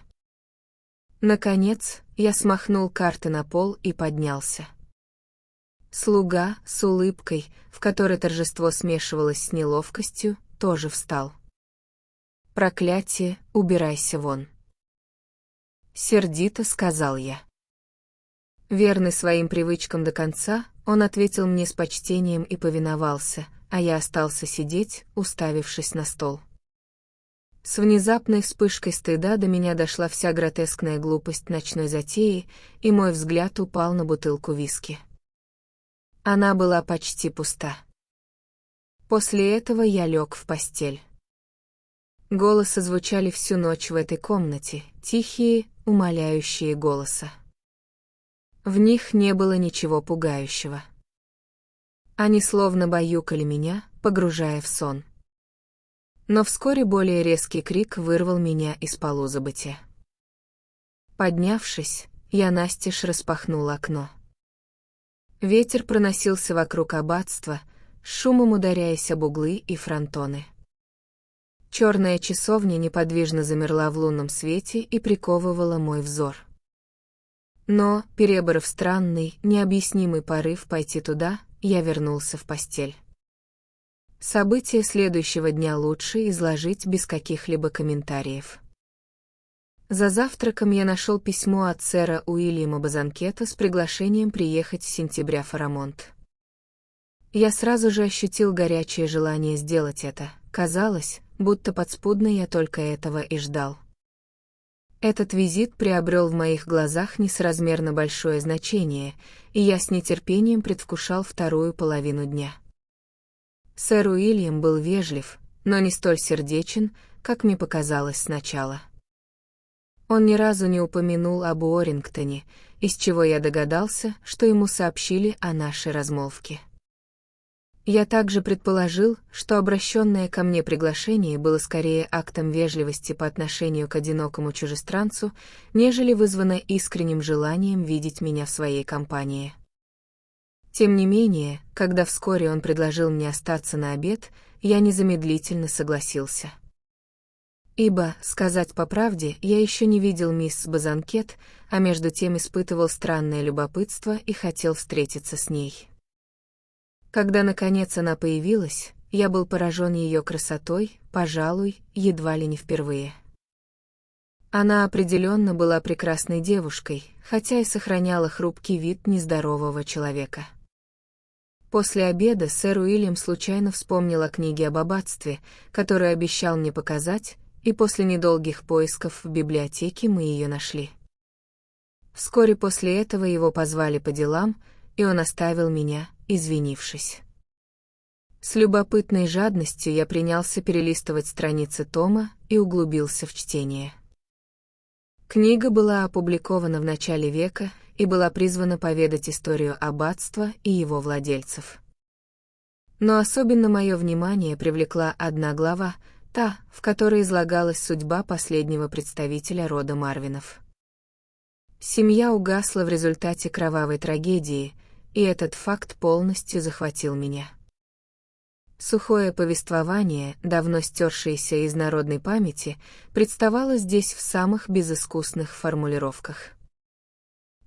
Наконец, я смахнул карты на пол и поднялся. Слуга, с улыбкой, в которой торжество смешивалось с неловкостью, тоже встал. «Проклятие, убирайся вон!» Сердито сказал я. Верный своим привычкам до конца, он ответил мне с почтением и повиновался, а я остался сидеть, уставившись на стол. С внезапной вспышкой стыда до меня дошла вся гротескная глупость ночной затеи, и мой взгляд упал на бутылку виски. Она была почти пуста. После этого я лег в постель. Голоса звучали всю ночь в этой комнате, тихие, умоляющие голоса. В них не было ничего пугающего. Они словно баюкали меня, погружая в сон. Но вскоре более резкий крик вырвал меня из полузабытия. Поднявшись, я настежь распахнул окно. Ветер проносился вокруг аббатства, шумом ударяясь об углы и фронтоны. Черная часовня неподвижно замерла в лунном свете и приковывала мой взор. Но, переборов странный, необъяснимый порыв пойти туда, я вернулся в постель. События следующего дня лучше изложить без каких-либо комментариев. За завтраком я нашел письмо от сэра Уильяма Базанкета с приглашением приехать в сентябре в Фарамонт. Я сразу же ощутил горячее желание сделать это, казалось, будто подспудно я только этого и ждал. Этот визит приобрел в моих глазах несоразмерно большое значение, и я с нетерпением предвкушал вторую половину дня. Сэр Уильям был вежлив, но не столь сердечен, как мне показалось сначала. Он ни разу не упомянул об Уоррингтоне, из чего я догадался, что ему сообщили о нашей размолвке. Я также предположил, что обращенное ко мне приглашение было скорее актом вежливости по отношению к одинокому чужестранцу, нежели вызвано искренним желанием видеть меня в своей компании. Тем не менее, когда вскоре он предложил мне остаться на обед, я незамедлительно согласился. Ибо, сказать по правде, я еще не видел мисс Базанкет, а между тем испытывал странное любопытство и хотел встретиться с ней. Когда, наконец, она появилась, я был поражен ее красотой, пожалуй, едва ли не впервые. Она определенно была прекрасной девушкой, хотя и сохраняла хрупкий вид нездорового человека. После обеда сэр Уильям случайно вспомнил о книге об аббатстве, которую обещал мне показать, и после недолгих поисков в библиотеке мы ее нашли. Вскоре после этого его позвали по делам, и он оставил меня, извинившись. С любопытной жадностью я принялся перелистывать страницы тома и углубился в чтение. Книга была опубликована в начале века и была призвана поведать историю аббатства и его владельцев. Но особенно мое внимание привлекла одна глава, та, в которой излагалась судьба последнего представителя рода Марвинов. Семья угасла в результате кровавой трагедии, и этот факт полностью захватил меня. Сухое повествование, давно стершееся из народной памяти, представало здесь в самых безыскусных формулировках.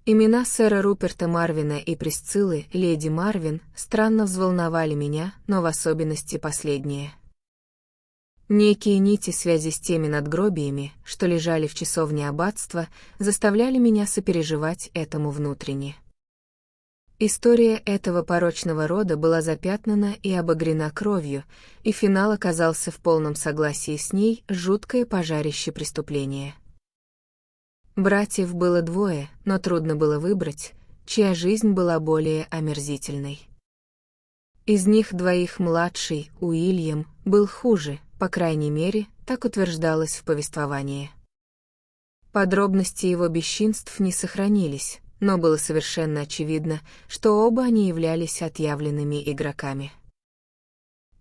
Имена сэра Руперта Марвина и Присциллы, леди Марвин, странно взволновали меня, но в особенности последние. Некие нити связи с теми надгробиями, что лежали в часовне аббатства, заставляли меня сопереживать этому внутренне. История этого порочного рода была запятнана и обогрена кровью, и финал оказался в полном согласии с ней: жуткое пожарище преступления. Братьев было двое, но трудно было выбрать, чья жизнь была более омерзительной. Из них двоих младший, Уильям, был хуже, по крайней мере, так утверждалось в повествовании. Подробности его бесчинств не сохранились, но было совершенно очевидно, что оба они являлись отъявленными игроками.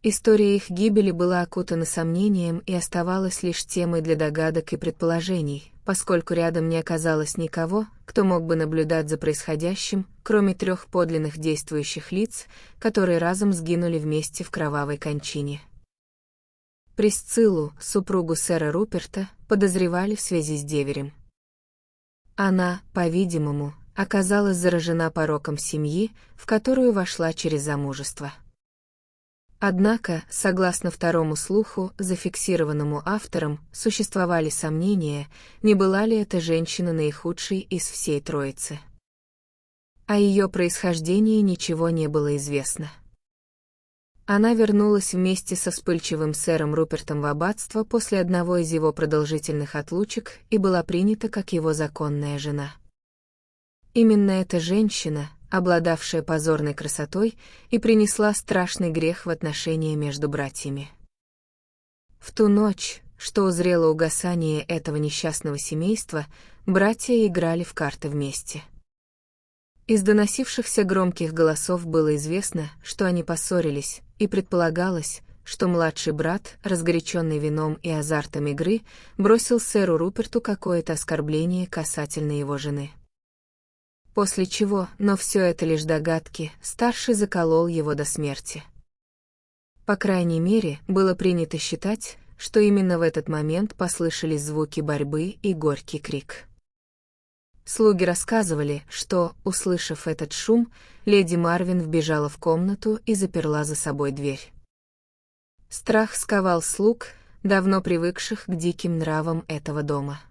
История их гибели была окутана сомнением и оставалась лишь темой для догадок и предположений, поскольку рядом не оказалось никого, кто мог бы наблюдать за происходящим, кроме 3 подлинных действующих лиц, которые разом сгинули вместе в кровавой кончине. Присциллу, супругу сэра Руперта, подозревали в связи с деверем. Она, по-видимому, оказалась заражена пороком семьи, в которую вошла через замужество. Однако, согласно второму слуху, зафиксированному автором, существовали сомнения, не была ли эта женщина наихудшей из всей троицы. О ее происхождении ничего не было известно. Она вернулась вместе со вспыльчивым сэром Рупертом в аббатство после одного из его продолжительных отлучек и была принята как его законная жена. Именно эта женщина, обладавшая позорной красотой, и принесла страшный грех в отношения между братьями. В ту ночь, что узрело угасание этого несчастного семейства, братья играли в карты вместе. Из доносившихся громких голосов было известно, что они поссорились, и предполагалось, что младший брат, разгоряченный вином и азартом игры, бросил сэру Руперту какое-то оскорбление касательно его жены. После чего, но все это лишь догадки, старший заколол его до смерти. По крайней мере, было принято считать, что именно в этот момент послышались звуки борьбы и горький крик. Слуги рассказывали, что, услышав этот шум, леди Марвин вбежала в комнату и заперла за собой дверь. Страх сковал слуг, давно привыкших к диким нравам этого дома.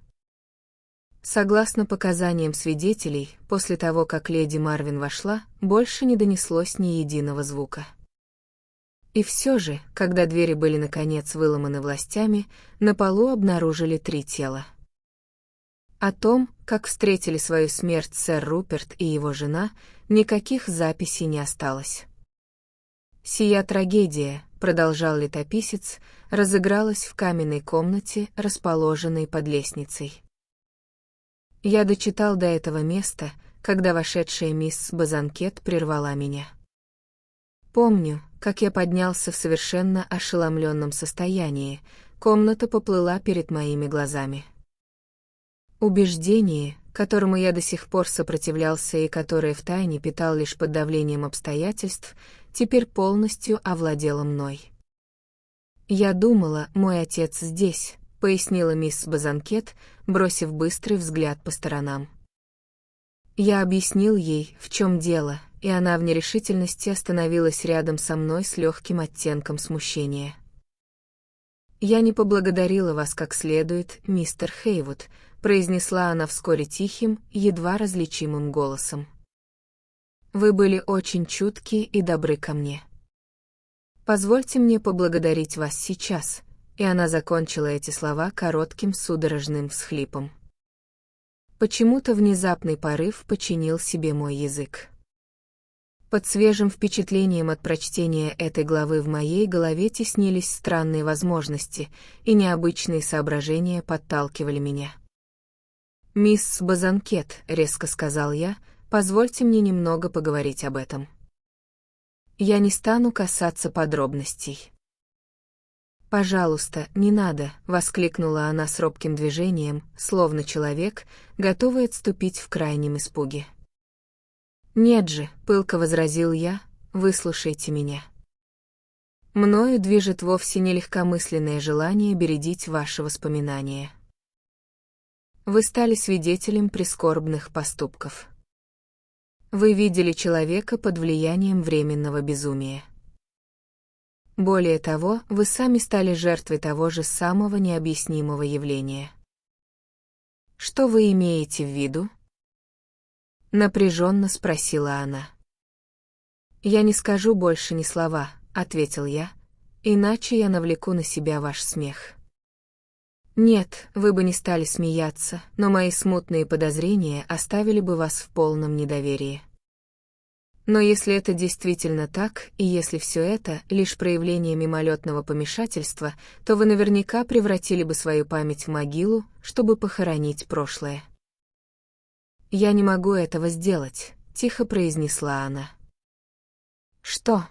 Согласно показаниям свидетелей, после того, как леди Марвин вошла, больше не донеслось ни единого звука. И все же, когда двери были наконец выломаны властями, на полу обнаружили 3 тела. О том, как встретили свою смерть сэр Руперт и его жена, никаких записей не осталось. «Сия трагедия», — продолжал летописец, — разыгралась в каменной комнате, расположенной под лестницей. Я дочитал до этого места, когда вошедшая мисс Базанкет прервала меня. Помню, как я поднялся в совершенно ошеломленном состоянии, комната поплыла перед моими глазами. Убеждение, которому я до сих пор сопротивлялся и которое втайне питал лишь под давлением обстоятельств, теперь полностью овладело мной. «Я думала, мой отец здесь», — пояснила мисс Базанкет, бросив быстрый взгляд по сторонам. Я объяснил ей, в чем дело, и она в нерешительности остановилась рядом со мной с легким оттенком смущения. «Я не поблагодарила вас как следует, мистер Хейвуд», — произнесла она вскоре тихим, едва различимым голосом. «Вы были очень чутки и добры ко мне. Позвольте мне поблагодарить вас сейчас», и она закончила эти слова коротким судорожным всхлипом. Почему-то внезапный порыв подчинил себе мой язык. Под свежим впечатлением от прочтения этой главы в моей голове теснились странные возможности, и необычные соображения подталкивали меня. «Мисс Базанкет», — резко сказал я, — «позвольте мне немного поговорить об этом. Я не стану касаться подробностей». «Пожалуйста, не надо», — воскликнула она с робким движением, словно человек, готовый отступить в крайнем испуге. «Нет же», — пылко возразил я, — «выслушайте меня. Мною движет вовсе не легкомысленное желание бередить ваши воспоминания. Вы стали свидетелем прискорбных поступков. Вы видели человека под влиянием временного безумия. Более того, вы сами стали жертвой того же самого необъяснимого явления. Что вы имеете в виду?» Напряженно спросила она. «Я не скажу больше ни слова», — ответил я, — «иначе я навлеку на себя ваш смех. Нет, вы бы не стали смеяться, но мои смутные подозрения оставили бы вас в полном недоверии. Но если это действительно так, и если все это — лишь проявление мимолетного помешательства, то вы наверняка превратили бы свою память в могилу, чтобы похоронить прошлое. «Я не могу этого сделать», — тихо произнесла она. «Что?»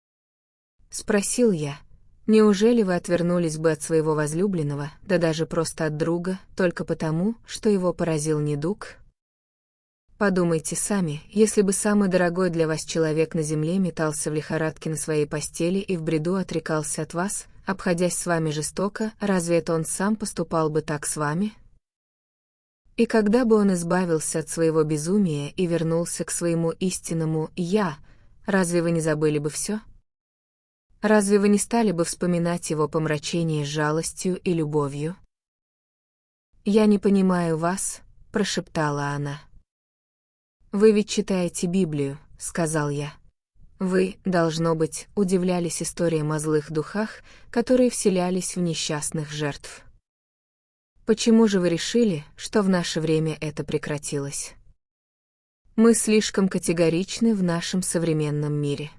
— спросил я. «Неужели вы отвернулись бы от своего возлюбленного, да даже просто от друга, только потому, что его поразил недуг?» Подумайте сами, если бы самый дорогой для вас человек на земле метался в лихорадке на своей постели и в бреду отрекался от вас, обходясь с вами жестоко, разве это он сам поступал бы так с вами? И когда бы он избавился от своего безумия и вернулся к своему истинному «я», разве вы не забыли бы все? Разве вы не стали бы вспоминать его помрачение с жалостью и любовью? «Я не понимаю вас», — прошептала она. «Вы ведь читаете Библию», — сказал я. «Вы, должно быть, удивлялись историям о злых духах, которые вселялись в несчастных жертв. Почему же вы решили, что в наше время это прекратилось? Мы слишком категоричны в нашем современном мире.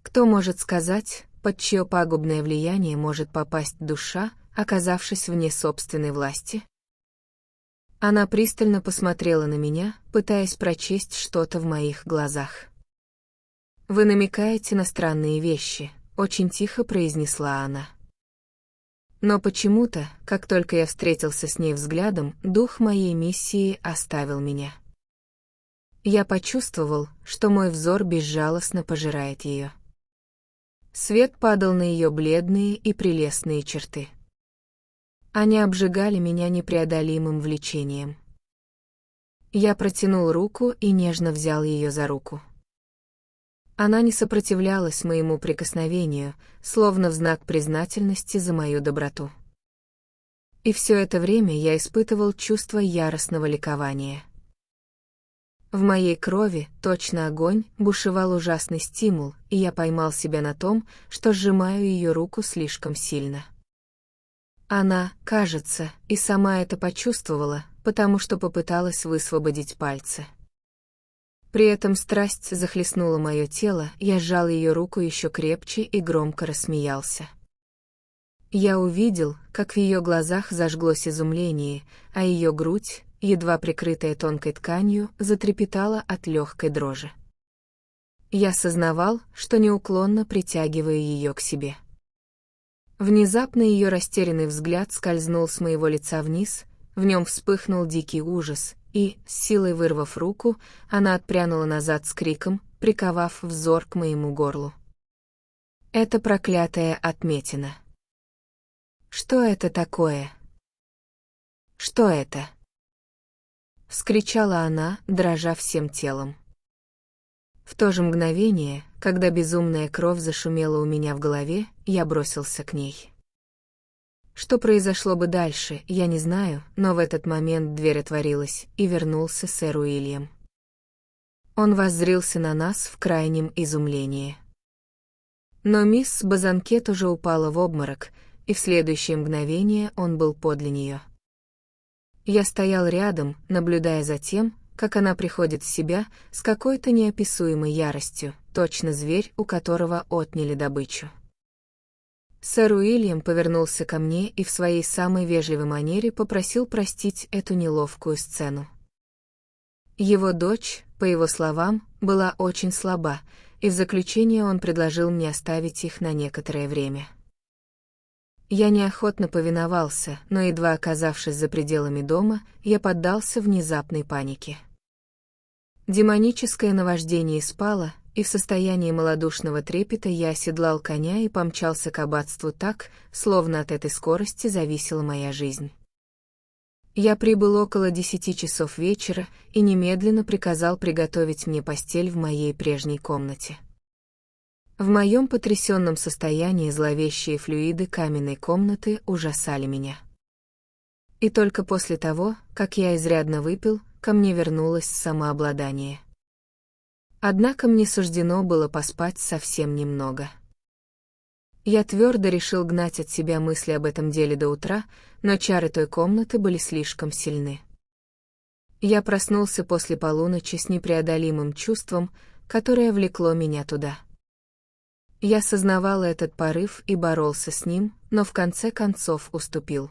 Кто может сказать, под чье пагубное влияние может попасть душа, оказавшись вне собственной власти?» Она пристально посмотрела на меня, пытаясь прочесть что-то в моих глазах. «Вы намекаете на странные вещи», — очень тихо произнесла она. Но почему-то, как только я встретился с ней взглядом, дух моей миссии оставил меня. Я почувствовал, что мой взор безжалостно пожирает ее. Свет падал на ее бледные и прелестные черты. Они обжигали меня непреодолимым влечением. Я протянул руку и нежно взял ее за руку. Она не сопротивлялась моему прикосновению, словно в знак признательности за мою доброту. И все это время я испытывал чувство яростного ликования. В моей крови, точно огонь, бушевал ужасный стимул, и я поймал себя на том, что сжимаю ее руку слишком сильно. Она, кажется, и сама это почувствовала, потому что попыталась высвободить пальцы. При этом страсть захлестнула мое тело, я сжал ее руку еще крепче и громко рассмеялся. Я увидел, как в ее глазах зажглось изумление, а ее грудь, едва прикрытая тонкой тканью, затрепетала от легкой дрожи. Я сознавал, что неуклонно притягиваю ее к себе. Внезапно ее растерянный взгляд скользнул с моего лица вниз, в нем вспыхнул дикий ужас, и, с силой вырвав руку, она отпрянула назад с криком, приковав взор к моему горлу. Это проклятая отметина. «Что это такое? Что это?» — вскричала она, дрожа всем телом. В то же мгновение, когда безумная кровь зашумела у меня в голове, я бросился к ней. Что произошло бы дальше, я не знаю, но в этот момент дверь отворилась, и вернулся сэр Уильям. Он воззрился на нас в крайнем изумлении. Но мисс Базанкет уже упала в обморок, и в следующее мгновение он был подле нее. Я стоял рядом, наблюдая за тем, как она приходит в себя с какой-то неописуемой яростью, точно зверь, у которого отняли добычу. Сэр Уильям повернулся ко мне и в своей самой вежливой манере попросил простить эту неловкую сцену. Его дочь, по его словам, была очень слаба, и в заключение он предложил мне оставить их на некоторое время. Я неохотно повиновался, но едва оказавшись за пределами дома, я поддался внезапной панике. Демоническое наваждение спало, и в состоянии малодушного трепета я оседлал коня и помчался к аббатству так, словно от этой скорости зависела моя жизнь. Я прибыл около 10 часов вечера и немедленно приказал приготовить мне постель в моей прежней комнате. В моем потрясенном состоянии зловещие флюиды каменной комнаты ужасали меня. И только после того, как я изрядно выпил, ко мне вернулось самообладание. Однако мне суждено было поспать совсем немного. Я твердо решил гнать от себя мысли об этом деле до утра, но чары той комнаты были слишком сильны. Я проснулся после полуночи с непреодолимым чувством, которое влекло меня туда. Я сознавал этот порыв и боролся с ним, но в конце концов уступил.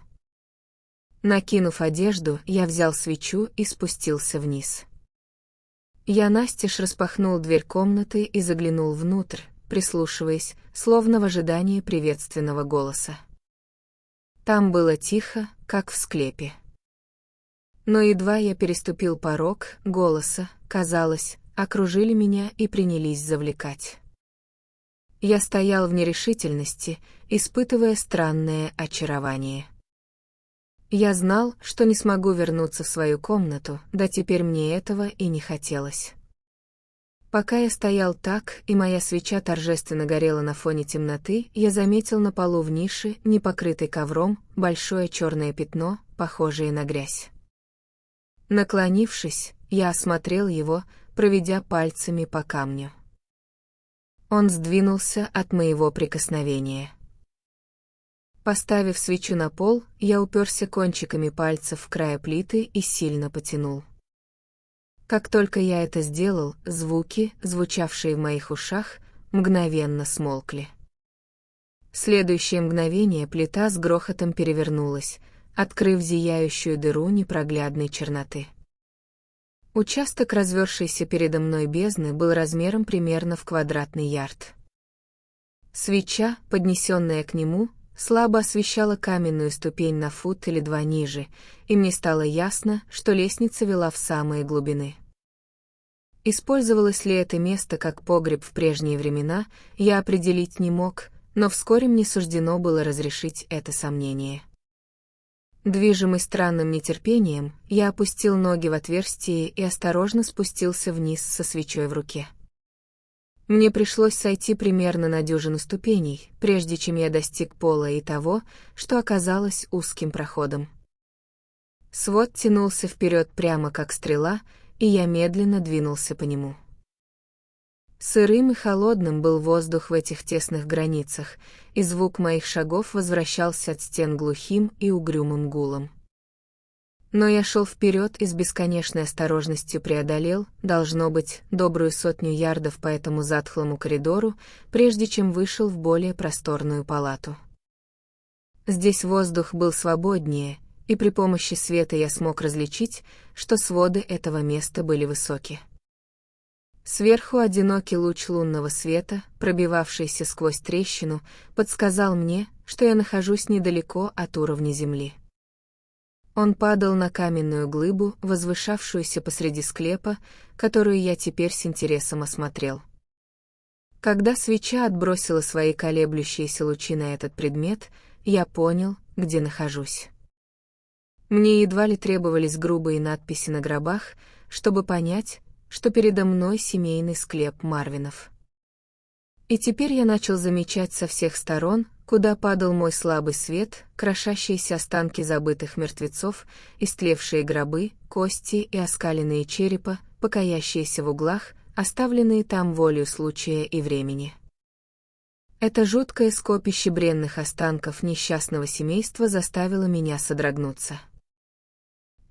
Накинув одежду, я взял свечу и спустился вниз. Я настежь распахнул дверь комнаты и заглянул внутрь, прислушиваясь, словно в ожидании приветственного голоса. Там было тихо, как в склепе. Но едва я переступил порог, голоса, казалось, окружили меня и принялись завлекать. Я стоял в нерешительности, испытывая странное очарование. Я знал, что не смогу вернуться в свою комнату, да теперь мне этого и не хотелось. Пока я стоял так, и моя свеча торжественно горела на фоне темноты, я заметил на полу в нише, не покрытой ковром, большое черное пятно, похожее на грязь. Наклонившись, я осмотрел его, проведя пальцами по камню. Он сдвинулся от моего прикосновения. Поставив свечу на пол, я уперся кончиками пальцев в край плиты и сильно потянул. Как только я это сделал, звуки, звучавшие в моих ушах, мгновенно смолкли. В следующее мгновение плита с грохотом перевернулась, открыв зияющую дыру непроглядной черноты. Участок развершейся передо мной бездны был размером примерно в квадратный ярд. Свеча, поднесенная к нему, слабо освещала каменную ступень на фут или два ниже, и мне стало ясно, что лестница вела в самые глубины. Использовалось ли это место как погреб в прежние времена, я определить не мог, но вскоре мне суждено было разрешить это сомнение. Движимый странным нетерпением, я опустил ноги в отверстие и осторожно спустился вниз со свечой в руке. Мне пришлось сойти примерно на дюжину ступеней, прежде чем я достиг пола и того, что оказалось узким проходом. Свод тянулся вперед прямо как стрела, и я медленно двинулся по нему. Сырым и холодным был воздух в этих тесных границах, и звук моих шагов возвращался от стен глухим и угрюмым гулом. Но я шел вперед и с бесконечной осторожностью преодолел, должно быть, добрую 100 ярдов по этому затхлому коридору, прежде чем вышел в более просторную палату. Здесь воздух был свободнее, и при помощи света я смог различить, что своды этого места были высоки. Сверху одинокий луч лунного света, пробивавшийся сквозь трещину, подсказал мне, что я нахожусь недалеко от уровня земли. Он падал на каменную глыбу, возвышавшуюся посреди склепа, которую я теперь с интересом осмотрел. Когда свеча отбросила свои колеблющиеся лучи на этот предмет, я понял, где нахожусь. Мне едва ли требовались грубые надписи на гробах, чтобы понять, что передо мной семейный склеп Марвинов. И теперь я начал замечать со всех сторон, куда падал мой слабый свет, крошащиеся останки забытых мертвецов, истлевшие гробы, кости и оскаленные черепа, покоящиеся в углах, оставленные там волею случая и времени. Это жуткое скопище бренных останков несчастного семейства заставило меня содрогнуться.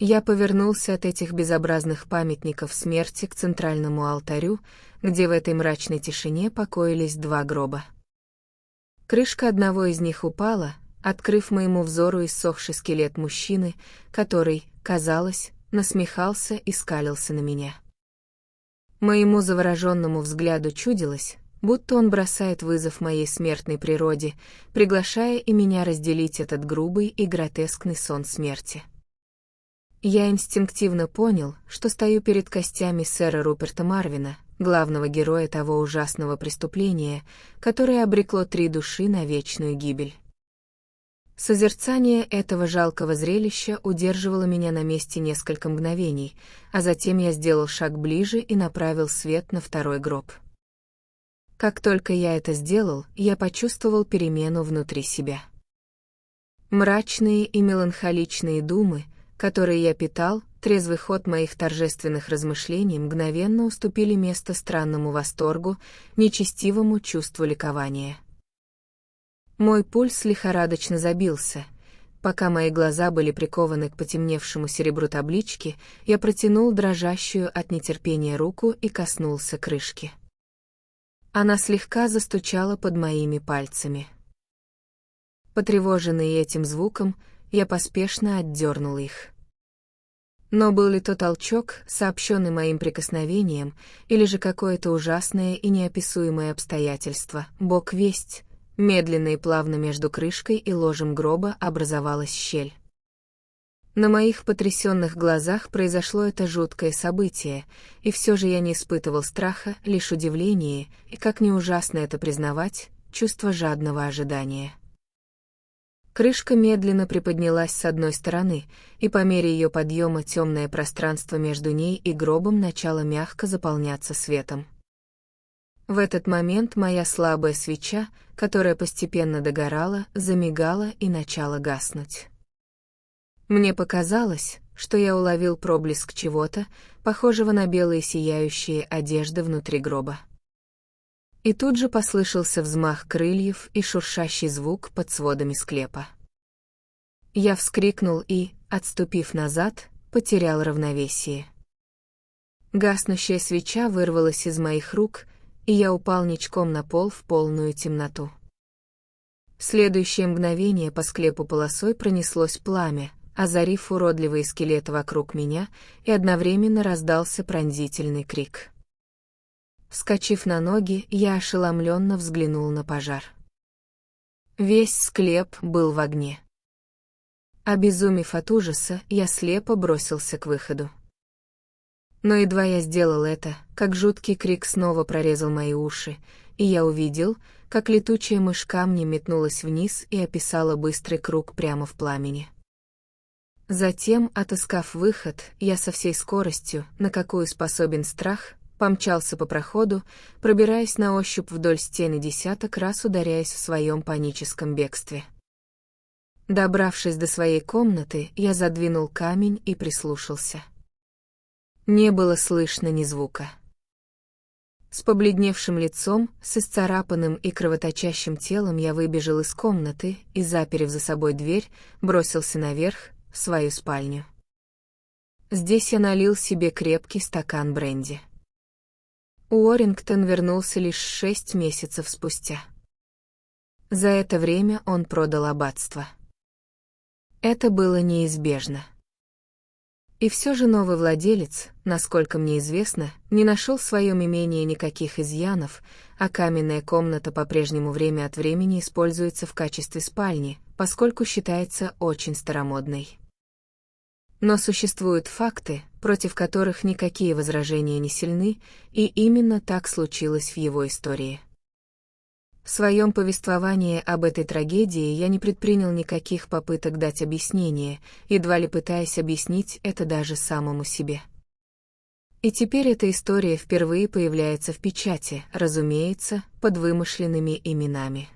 Я повернулся от этих безобразных памятников смерти к центральному алтарю, где в этой мрачной тишине покоились два гроба. Крышка одного из них упала, открыв моему взору иссохший скелет мужчины, который, казалось, насмехался и скалился на меня. Моему завороженному взгляду чудилось, будто он бросает вызов моей смертной природе, приглашая и меня разделить этот грубый и гротескный сон смерти. Я инстинктивно понял, что стою перед костями сэра Руперта Марвина, главного героя того ужасного преступления, которое обрекло 3 души на вечную гибель. Созерцание этого жалкого зрелища удерживало меня на месте несколько мгновений, а затем я сделал шаг ближе и направил свет на второй гроб. Как только я это сделал, я почувствовал перемену внутри себя. Мрачные и меланхоличные думы, которые я питал, трезвый ход моих торжественных размышлений мгновенно уступили место странному восторгу, нечестивому чувству ликования. Мой пульс лихорадочно забился. Пока мои глаза были прикованы к потемневшему серебру таблички, я протянул дрожащую от нетерпения руку и коснулся крышки. Она слегка застучала под моими пальцами. Потревоженный этим звуком, я поспешно отдернул их. Но был ли то толчок, сообщенный моим прикосновением, или же какое-то ужасное и неописуемое обстоятельство, Бог весть, медленно и плавно между крышкой и ложем гроба образовалась щель. На моих потрясенных глазах произошло это жуткое событие, и все же я не испытывал страха, лишь удивление, и, как ни ужасно это признавать, чувство жадного ожидания. Крышка медленно приподнялась с одной стороны, и по мере ее подъема темное пространство между ней и гробом начало мягко заполняться светом. В этот момент моя слабая свеча, которая постепенно догорала, замигала и начала гаснуть. Мне показалось, что я уловил проблеск чего-то, похожего на белые сияющие одежды внутри гроба. И тут же послышался взмах крыльев и шуршащий звук под сводами склепа. Я вскрикнул и, отступив назад, потерял равновесие. Гаснущая свеча вырвалась из моих рук, и я упал ничком на пол в полную темноту. В следующее мгновение по склепу полосой пронеслось пламя, озарив уродливые скелеты вокруг меня, и одновременно раздался пронзительный крик. Вскочив на ноги, я ошеломленно взглянул на пожар. Весь склеп был в огне. Обезумев от ужаса, я слепо бросился к выходу. Но едва я сделал это, как жуткий крик снова прорезал мои уши, и я увидел, как летучая мышь камнем метнулась вниз и описала быстрый круг прямо в пламени. Затем, отыскав выход, я со всей скоростью, на какую способен страх, помчался по проходу, пробираясь на ощупь вдоль стены десяток раз, ударяясь в своем паническом бегстве. Добравшись до своей комнаты, я задвинул камень и прислушался. Не было слышно ни звука. С побледневшим лицом, с исцарапанным и кровоточащим телом я выбежал из комнаты и, заперев за собой дверь, бросился наверх, в свою спальню. Здесь я налил себе крепкий стакан бренди. Уоррингтон вернулся лишь 6 месяцев спустя. За это время он продал аббатство. Это было неизбежно. И все же новый владелец, насколько мне известно, не нашел в своем имении никаких изъянов, а каменная комната по-прежнему время от времени используется в качестве спальни, поскольку считается очень старомодной. Но существуют факты, против которых никакие возражения не сильны, и именно так случилось в его истории. В своем повествовании об этой трагедии я не предпринял никаких попыток дать объяснение, едва ли пытаясь объяснить это даже самому себе. И теперь эта история впервые появляется в печати, разумеется, под вымышленными именами.